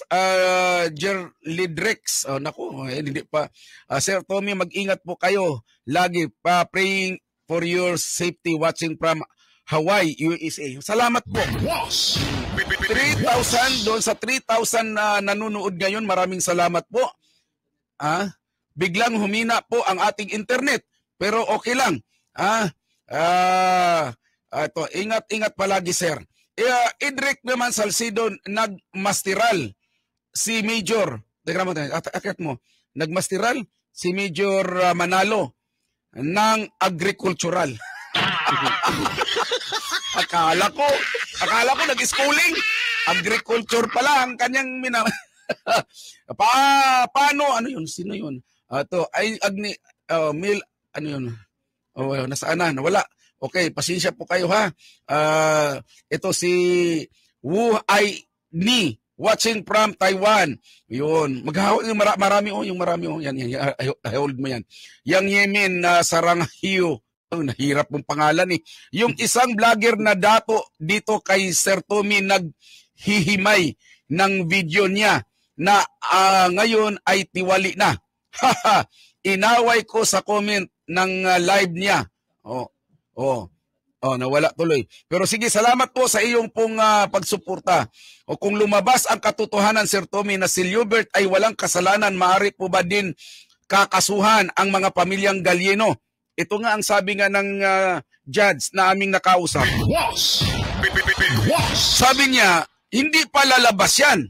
Gerlidrex. Naku, hindi pa. Sir Tommy, mag-ingat po kayo. Lagi pa praying for your safety watching from Hawaii, USA. Salamat po. 3,000 doon sa 3,000 na nanonood ngayon. Maraming salamat po. Biglang humina po ang ating internet. Pero okay lang. Ito, ingat-ingat palagi, sir. Idric naman Salcido, nagmastiral si Major. Teka mo, akit mo. Nagmastiral si Major Manalo ng agricultural. akala ko nag-schooling. Agriculture pala ang kanyang paano? Ano yun? Sino yun? Ito, Mil, ano yun? Nasaan na? Nawala. Okay, pasensya po kayo ha. Ito si Wu Ai Ni watching from Taiwan. Yun. Marami yan. I hold mo yan. Yang Yemen na Sarang Hiyo. Nahirap mong pangalan eh. Yung isang vlogger na dito kay Sir Tommy naghihimay ng video niya na ngayon ay tiwali na. Inaway ko sa comment ng live niya. Nawala tuloy. Pero sige, salamat po sa iyong pong pagsuporta. O kung lumabas ang katotohanan, Sir Tommy, na si Liubert ay walang kasalanan, maaari po ba din kakasuhan ang mga pamilyang Galieno? Ito nga ang sabi nga ng judge na aming nakausap. Sabi niya, hindi pa lalabas yan.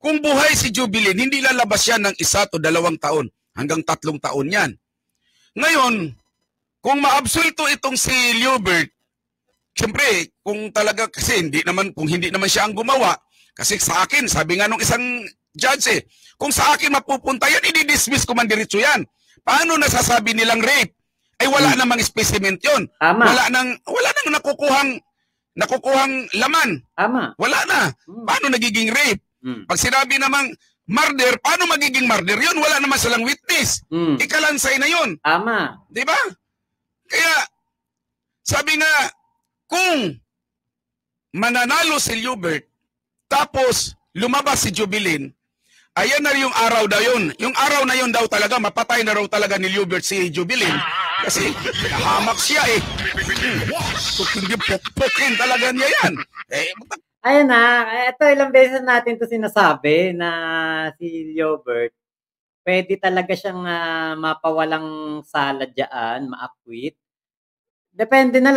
Kung buhay si Jubilin, hindi lalabas yan ng 1 to 2 taon. Hanggang 3 taon yan. Ngayon, kung maabsulto itong si Liubert, siyempre, kung talaga, kasi kung hindi naman siya ang gumawa, kasi sa akin, sabi nga nung isang judge kung sa akin mapupunta yan, i-dismiss ko man diretso yan. Paano nasasabi nilang rape? Ay wala namang specimen yun. Tama. Wala nang nakukuhang laman. Tama. Wala na. Paano nagiging rape? Pag sinabi namang murder, paano magiging murder yun? Wala naman silang witness. Ikalansay na yun. Tama. Di ba? Kaya, Sabi nga, kung mananalo si Liubert, tapos lumabas si Jubilin, ayan na yung araw daw yun. Yung araw na yun daw talaga, mapatay na raw talaga ni Liubert si Jubilin. Kasi nahamak siya eh. Kung hindi pukpukin talaga niya yan. Ayun na, ito ilang beses natin to sinasabi na si Liubert, pwede talaga siyang mapawalang sala dyan, ma-acquit. Depende na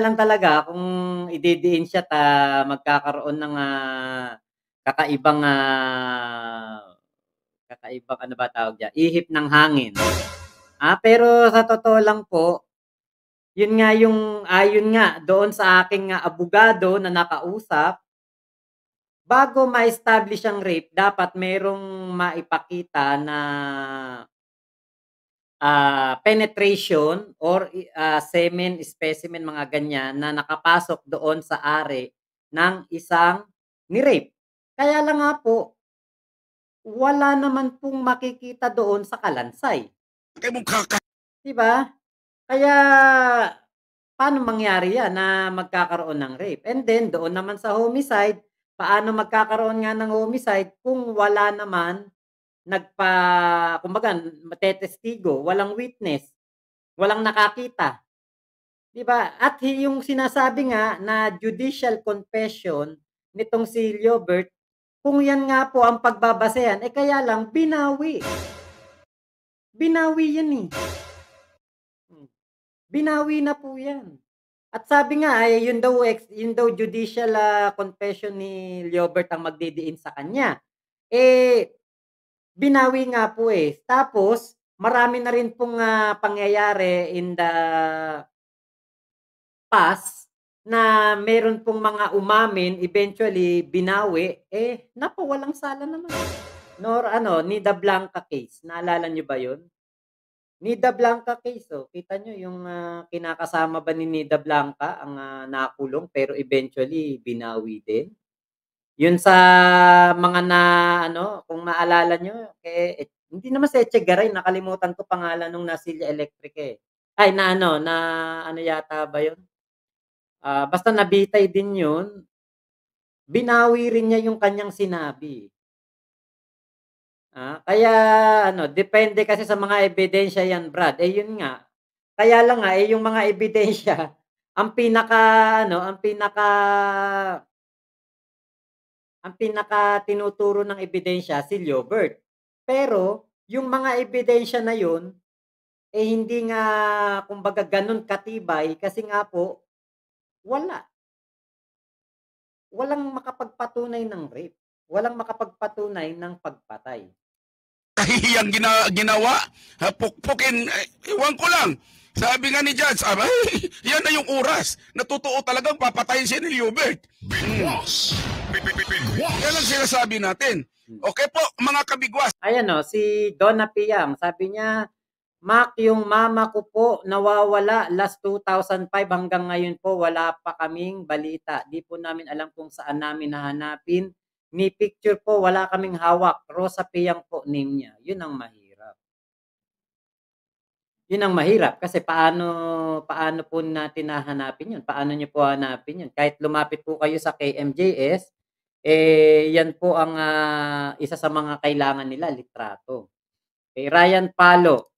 lang talaga kung ididiin siya magkakaroon ng kakaibang ano ba tawag diyan, ihip ng hangin. Pero sa totoo lang po, yun nga yung ayon nga doon sa aking abogado na nakausap, bago ma-establish ang rape dapat merong maipakita na penetration or semen specimen mga ganyan na nakapasok doon sa ari ng isang ni-rape. Kaya lang nga po, wala naman pong makikita doon sa kalansay. Di ba? Kaya paano mangyari yan na magkakaroon ng rape? And then doon naman sa homicide, paano magkakaroon nga ng homicide kung wala naman kumbaga matetestigo, walang witness, walang nakakita. 'Di ba? At yung sinasabi nga na judicial confession nitong si Liubert, kung yan nga po ang pagbabasehan, kaya lang binawi. Binawi yan eh. Binawi na po yan. At sabi nga ay yun daw judicial confession ni Liubert ang magdidiin sa kanya. Binawi nga po eh. Tapos, marami na rin pong pangyayari in the past na meron pong mga umamin, eventually binawi, napawalang sala naman. Nida Blanca case. Naalala nyo ba yun? Nida Blanca case, kita nyo yung kinakasama ba ni Nida Blanca ang nakulong pero eventually binawi din. Yun sa mga kung maalala nyo, hindi naman si Echegaray, nakalimutan ko pangalan nung Nasilya Electric eh. Ay, na yata ba yun? Basta nabitay din yun, binawi rin niya yung kanyang sinabi. Kaya depende kasi sa mga ebidensya yan, Brad. Yun nga. Kaya lang nga, yung mga ebidensya, ang pinaka tinuturo ng ebidensya si Liubert. Pero yung mga ebidensya na yun, hindi nga kumbaga ganun katibay kasi nga po, walang makapagpatunay ng rape. Walang makapagpatunay ng pagpatay. Kahiyang ginawa, pukpukin, iwan ko lang. Sabi nga ni Judge, yan na yung oras na totoo talagang papatayin siya ni Liubert. Yan ang sinasabi natin. Okay po, mga kabigwas. Ayan si Donna Piang, sabi niya, Mac, yung mama ko po nawawala last 2005 hanggang ngayon po wala pa kaming balita. Di po namin alam kung saan namin hahanapin. Ni picture po wala kaming hawak. Rosa Piang po name niya. Yun ang mahirap. Yun ang mahirap kasi paano po natin hahanapin yun? Paano niyo po hanapin yun? Kahit lumapit po kayo sa KMJS, yan po ang isa sa mga kailangan nila, litrato. Kay Ryan Palo,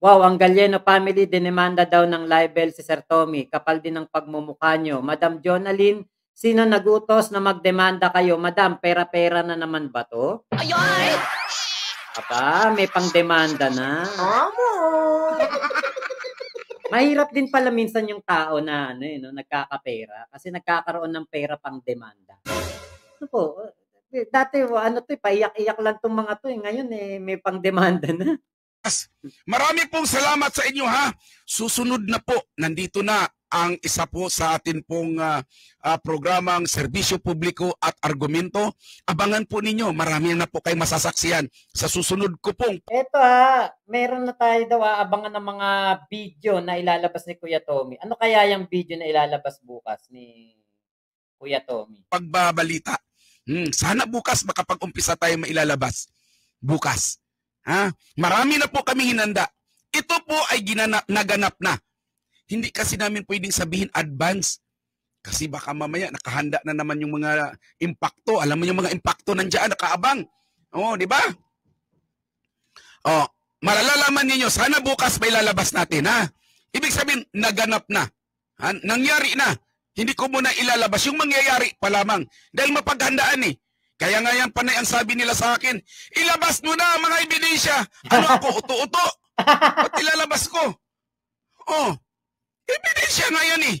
wow, ang Galieno family dinemanda daw ng libel si Sir Tommy. Kapal din ang pagmumukha nyo. Madam Jonalyn, sino nagutos na magdemanda kayo? Madam, pera-pera na naman ba to? Ay! Aba, may pangdemanda na. Mahirap din pala minsan yung tao na nagkakapera kasi nagkakaroon ng pera pang demanda. Dati paiyak-iyak lang tong mga to ngayon may pang demanda na. Marami pong salamat sa inyo ha. Susunod na po, nandito na ang isa po sa atin pong programang Serbisyo Publiko at Argumento. Abangan po ninyo, marami na po kayo masasaksiyan sa susunod ko pong. Eto meron na tayo daw abangan ng mga video na ilalabas ni Kuya Tommy. Ano kaya yung video na ilalabas bukas ni Kuya Tommy? Pagbabalita. Sana bukas makapag-umpisa tayo mailalabas. Bukas. Marami na po kami hinanda. Ito po ay naganap na. hindi kasi namin pwedeng sabihin advance. Kasi baka mamaya nakahanda na naman yung mga impakto. Alam mo yung mga impakto nandiyan, nakaabang. Oo, di ba? Oh, malalaman ninyo, sana bukas may lalabas natin, ha? Ibig sabihin, naganap na. Ha? Nangyari na. Hindi ko muna ilalabas yung mangyayari pa lamang. Dahil mapaghandaan eh. Kaya nga yan panay ang sabi nila sa akin, ilabas mo na mga ebidensya. Ano ako, uto-uto? Ba't ilalabas ko? Oh, ebidensya nga yan eh.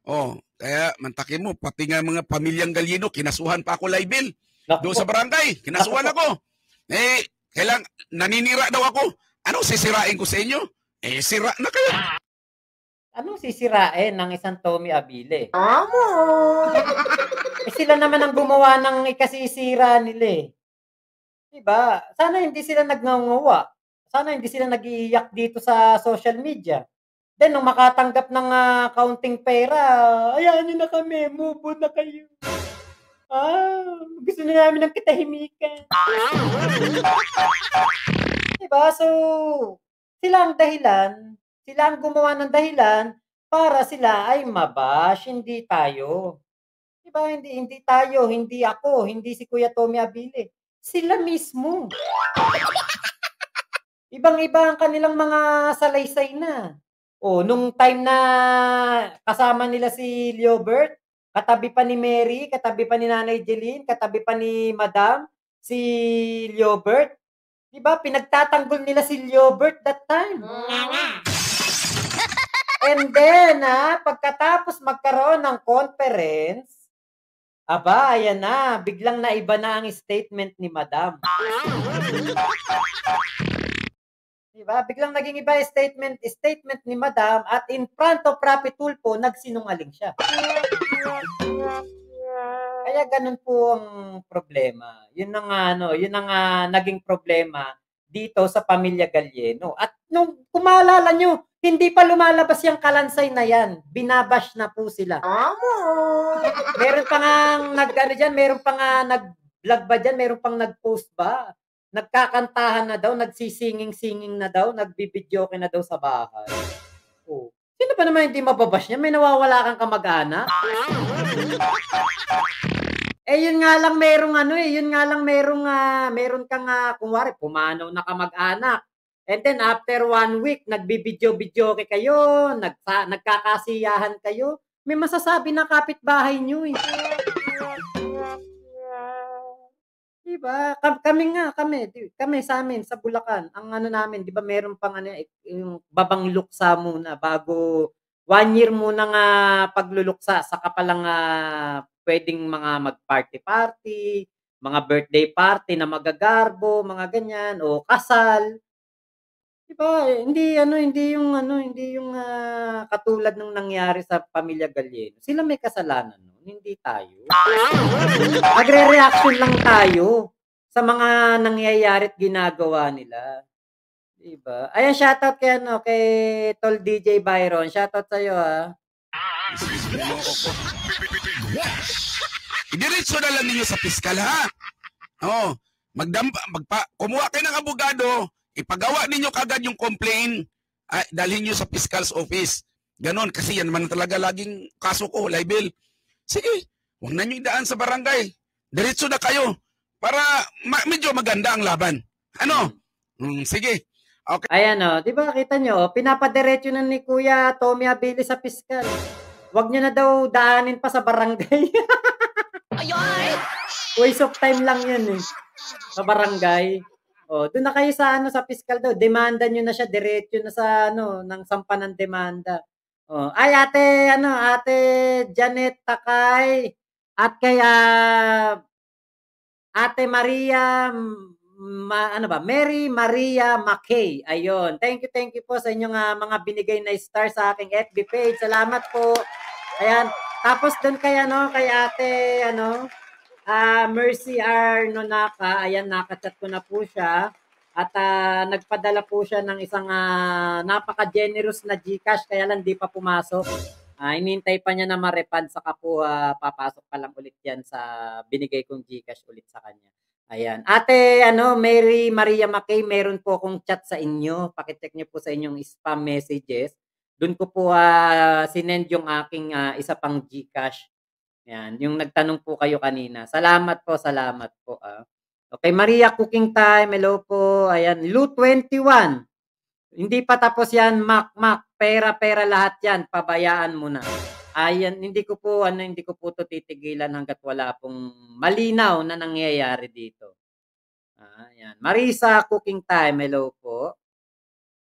Oh, kaya mantakin mo, pati nga mga pamilyang Galyeno, kinasuhan pa ako libel. Doon sa barangay, kinasuhan ako. Eh, kailang naninira daw ako. Anong sisirain ko sa inyo? Eh, sira na kayo. Anong sisirain ng isang Tommy Abile? Eh sila naman ang gumawa ng ikasisira nila eh. Diba? Sana hindi sila nagngangawa. Sana hindi sila nag-iiyak dito sa social media. Then, nung makatanggap ng kaunting pera, ayahan nyo na kami, move on na kayo. Gusto na namin ng katahimikan. Diba? So, sila ang dahilan, sila ang gumawa ng dahilan para sila ay mabash, hindi tayo. Diba? Hindi tayo, hindi ako, hindi si Kuya Tommy Abile. Sila mismo. Ibang-iba ang kanilang mga salaysay na. Oh, nung time na kasama nila si Leobert, katabi pa ni Mary, katabi pa ni Nanay Jeline, katabi pa ni Madam, si Leobert. Diba? Pinagtatanggol nila si Leobert that time. And then, pagkatapos magkaroon ng conference, aba, ayan na, biglang naiba na ang statement ni Madam. Diba? Biglang naging iba statement ni Madam at in front of Rapi Tulfo, nagsinungaling siya. Kaya ganun po ang problema. Yun ang naging problema dito sa pamilya Galyeno. At nung kumaalala nyo, hindi pa lumalabas yung kalansay na yan. Binabash na po sila. Meron pa nga meron pa nga nag-vlog ba dyan, meron pang nag-post ba? Nagkakantahan na daw, nagsisinging-singing na daw, nagbibidyoke na daw sa bahay. Oh. Sino pa naman hindi mababash niya? May nawawala kang kamag-anak? Yun nga lang meron kang kunwari pumanaw na kamag-anak. And then after 1 week, nagbibidyo-bidyoke kayo, nagkakasiyahan kayo. May masasabi na kapitbahay niyo eh. Diba? Kami sa amin, sa Bulacan, ang namin, di ba meron pang yung babang luksa muna bago 1 year muna nga pagluluksa, saka pa lang pwedeng mga mag-party-party, mga birthday party na magagarbo, mga ganyan, o kasal. Diba? Hindi yung katulad ng nangyari sa pamilya Galyeno. Sila may kasalanan nun, hindi tayo. Magre-reaction lang tayo sa mga nangyayari at ginagawa nila. Diba? Ayan, shoutout kay Tol DJ Byron. Shoutout sa'yo, Idiretso na lang ninyo sa piskal, ha? Oo. Kumuha kayo ng abogado, ipagawa ninyo kagad yung complaint, dalhin nyo sa fiscal's office. Ganon, kasi yan man talaga laging kaso ko, libel. Sige, huwag na nyo idaan sa barangay. Diretso na kayo para medyo maganda ang laban. Ano? Sige. Okay. Ayan, di ba kita nyo, pinapadiretso na ni Kuya Tommy Abile sa piskal. Huwag nyo na daw daanin pa sa barangay. Waste of time lang yan eh. Sa barangay. Doon na kayo sa piskal daw. Demanda nyo na siya, diretso na sa ng sampa ng demanda. Ay ate Janet Takay at kaya Ate Maria Mary Maria McKay. Ayun. Thank you po sa inyong mga binigay na star sa aking FB page. Salamat po. Ayan. Tapos doon kay ate Mercy R. Nonaka, ayan, nakachat ko na po siya. At nagpadala po siya ng isang napaka-generous na GCash, kaya lang di pa pumasok. Inintay pa niya na ma-refund, saka po papasok pa lang ulit yan sa binigay kong GCash ulit sa kanya. Ayan. Ate, Mary Maria McKay, meron po akong chat sa inyo. Pakicheck niyo po sa inyong spam messages. Do'n ko po, sinend yung aking, isa pang GCash. Yan, yung nagtanong po kayo kanina. Salamat po, Okay, Maria Cooking Time, hello po. Ayan, Lu 21. Hindi pa tapos yan, Mac, pera-pera lahat yan, pabayaan mo na. Ayan, hindi ko po 'to titigilan hangga't wala pong malinaw na nangyayari dito. Yan. Marisa Cooking Time, hello po.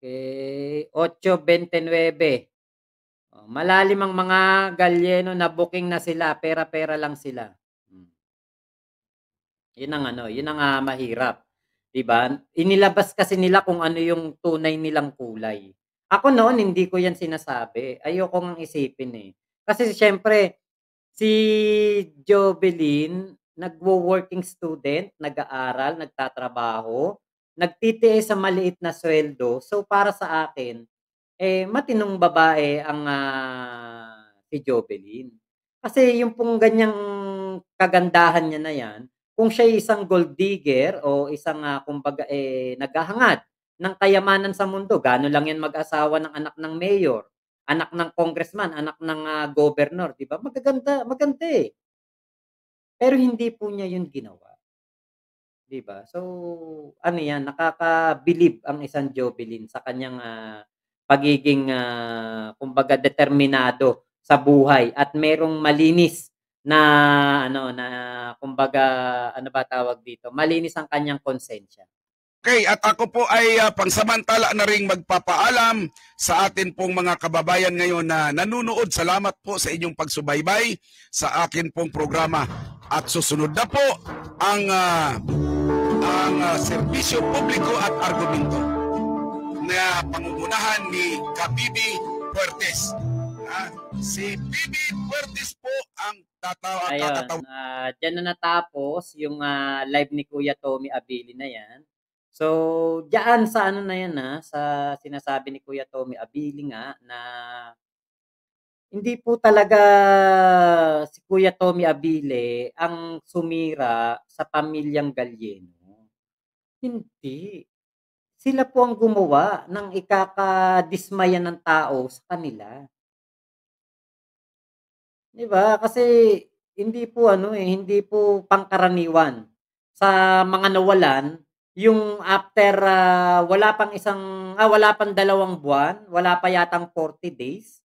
Okay, 8:29. Malalim ang mga galyeno na booking na sila, pera-pera lang sila. Hmm. 'Yun ang ano, 'yun ang, mahirap, 'di ba? Inilabas kasi nila kung ano yung tunay nilang kulay. Ako noon hindi ko 'yan sinasabi, ayoko ngang isipin, eh. Kasi siyempre si Jovelyn nagwo-working student, nag-aaral, nagtatrabaho, nagtitiis sa maliit na suweldo. So, para sa akin, matinong babae ang, si Jovelyn. Kasi yung pong ganyang kagandahan niya na 'yan, kung siya'y isang gold digger o isang, kumbaga, naghahangad ng kayamanan sa mundo, gaano lang 'yan mag-asawa ng anak ng mayor, anak ng congressman, anak ng, gobernador, 'di ba? Magaganda maganda, eh. Pero hindi po niya 'yun ginawa, 'di ba? So, ano 'yan, nakakabilib ang isang Jovelyn sa kanyang, pagiging, kumbaga determinado sa buhay at merong malinis na ano, na kumbaga, ano ba tawag dito, malinis ang kanyang konsensya. Okay, at ako po ay pangsamantala na ring magpapaalam sa atin pong mga kababayan ngayon na nanunood. Salamat po sa inyong pagsubaybay sa akin pong programa. At susunod na po ang serbisyo publiko at argumento na pangungunahan ni Kabibi Puertes. Si Bibi Puertes po ang Ayun, kakatawa. diyan na natapos yung, live ni Kuya Tommy Abilin na 'yan. So, diyaan sa ano na 'yan, sa sinasabi ni Kuya Tommy Abilin nga na hindi po talaga si Kuya Tommy Abile ang sumira sa pamilyang Galyeno. Hindi. Sila po ang gumawa ng ikakadismaya ng tao sa kanila. 'Di ba? Kasi hindi po ano, hindi po pangkaraniwan sa mga nawalan yung after, wala pang 2 buwan, wala pa yatang 40 days,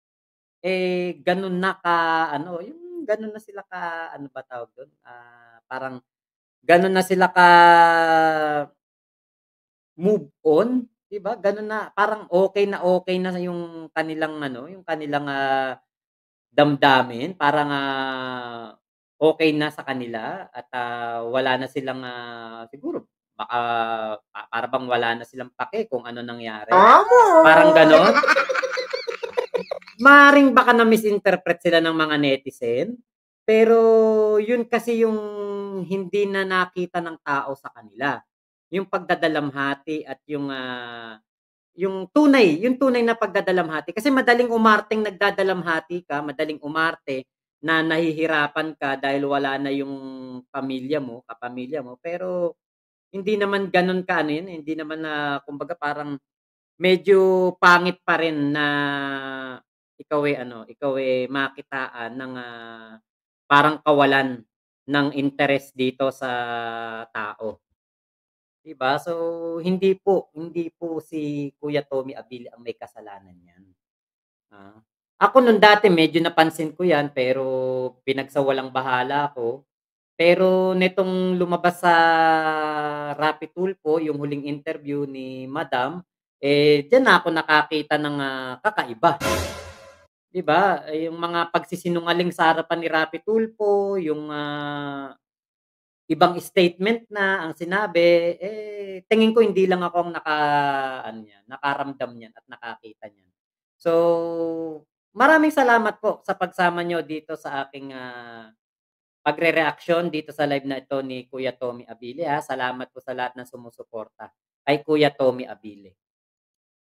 gano'n na ka-ano, yung gano'n na sila ka ano ba tawag dun, parang gano'n na sila ka-move on, 'di ba? Gano'n na parang okey na yung kanilang ano, yung kanilang, damdamin parang, okey na sa kanila at, wala na silang, siguro baka para bang wala na silang pake kung ano nangyari, parang gano'n. Maaaring baka na-misinterpret sila ng mga netizen, pero yun kasi yung hindi na nakita ng tao sa kanila. Yung pagdadalamhati at yung tunay na pagdadalamhati. Kasi madaling umarteng nagdadalamhati ka, madaling umarte na nahihirapan ka dahil wala na yung pamilya mo, kapamilya mo, pero hindi naman gano'n ka-ano yun, hindi naman na kumbaga parang medyo pangit pa rin na ikaw, makitaan ng, parang kawalan ng interes dito sa tao, 'di ba? So, hindi po si Kuya Tommy Abilia ang may kasalanan niyan, ah. Ako nung dati medyo napansin ko 'yan pero pinagsawalang-bahala ko. Pero nitong lumabas sa Rapi Tulfo yung huling interview ni Madam, diyan na ako nakakita ng, kakaiba. 'Di ba, yung mga pagsisinungaling sa harapan ni Rapi Tulfo, yung, ibang statement na ang sinabi, tingin ko hindi lang ako ang naka-ano niyan, nakaramdam niyan at nakakita niyan. So, maraming salamat po sa pagsama niyo dito sa aking, pagrereaksyon dito sa live na ito ni Kuya Tommy Abile, Salamat po sa lahat ng sumusuporta kay Kuya Tommy Abile.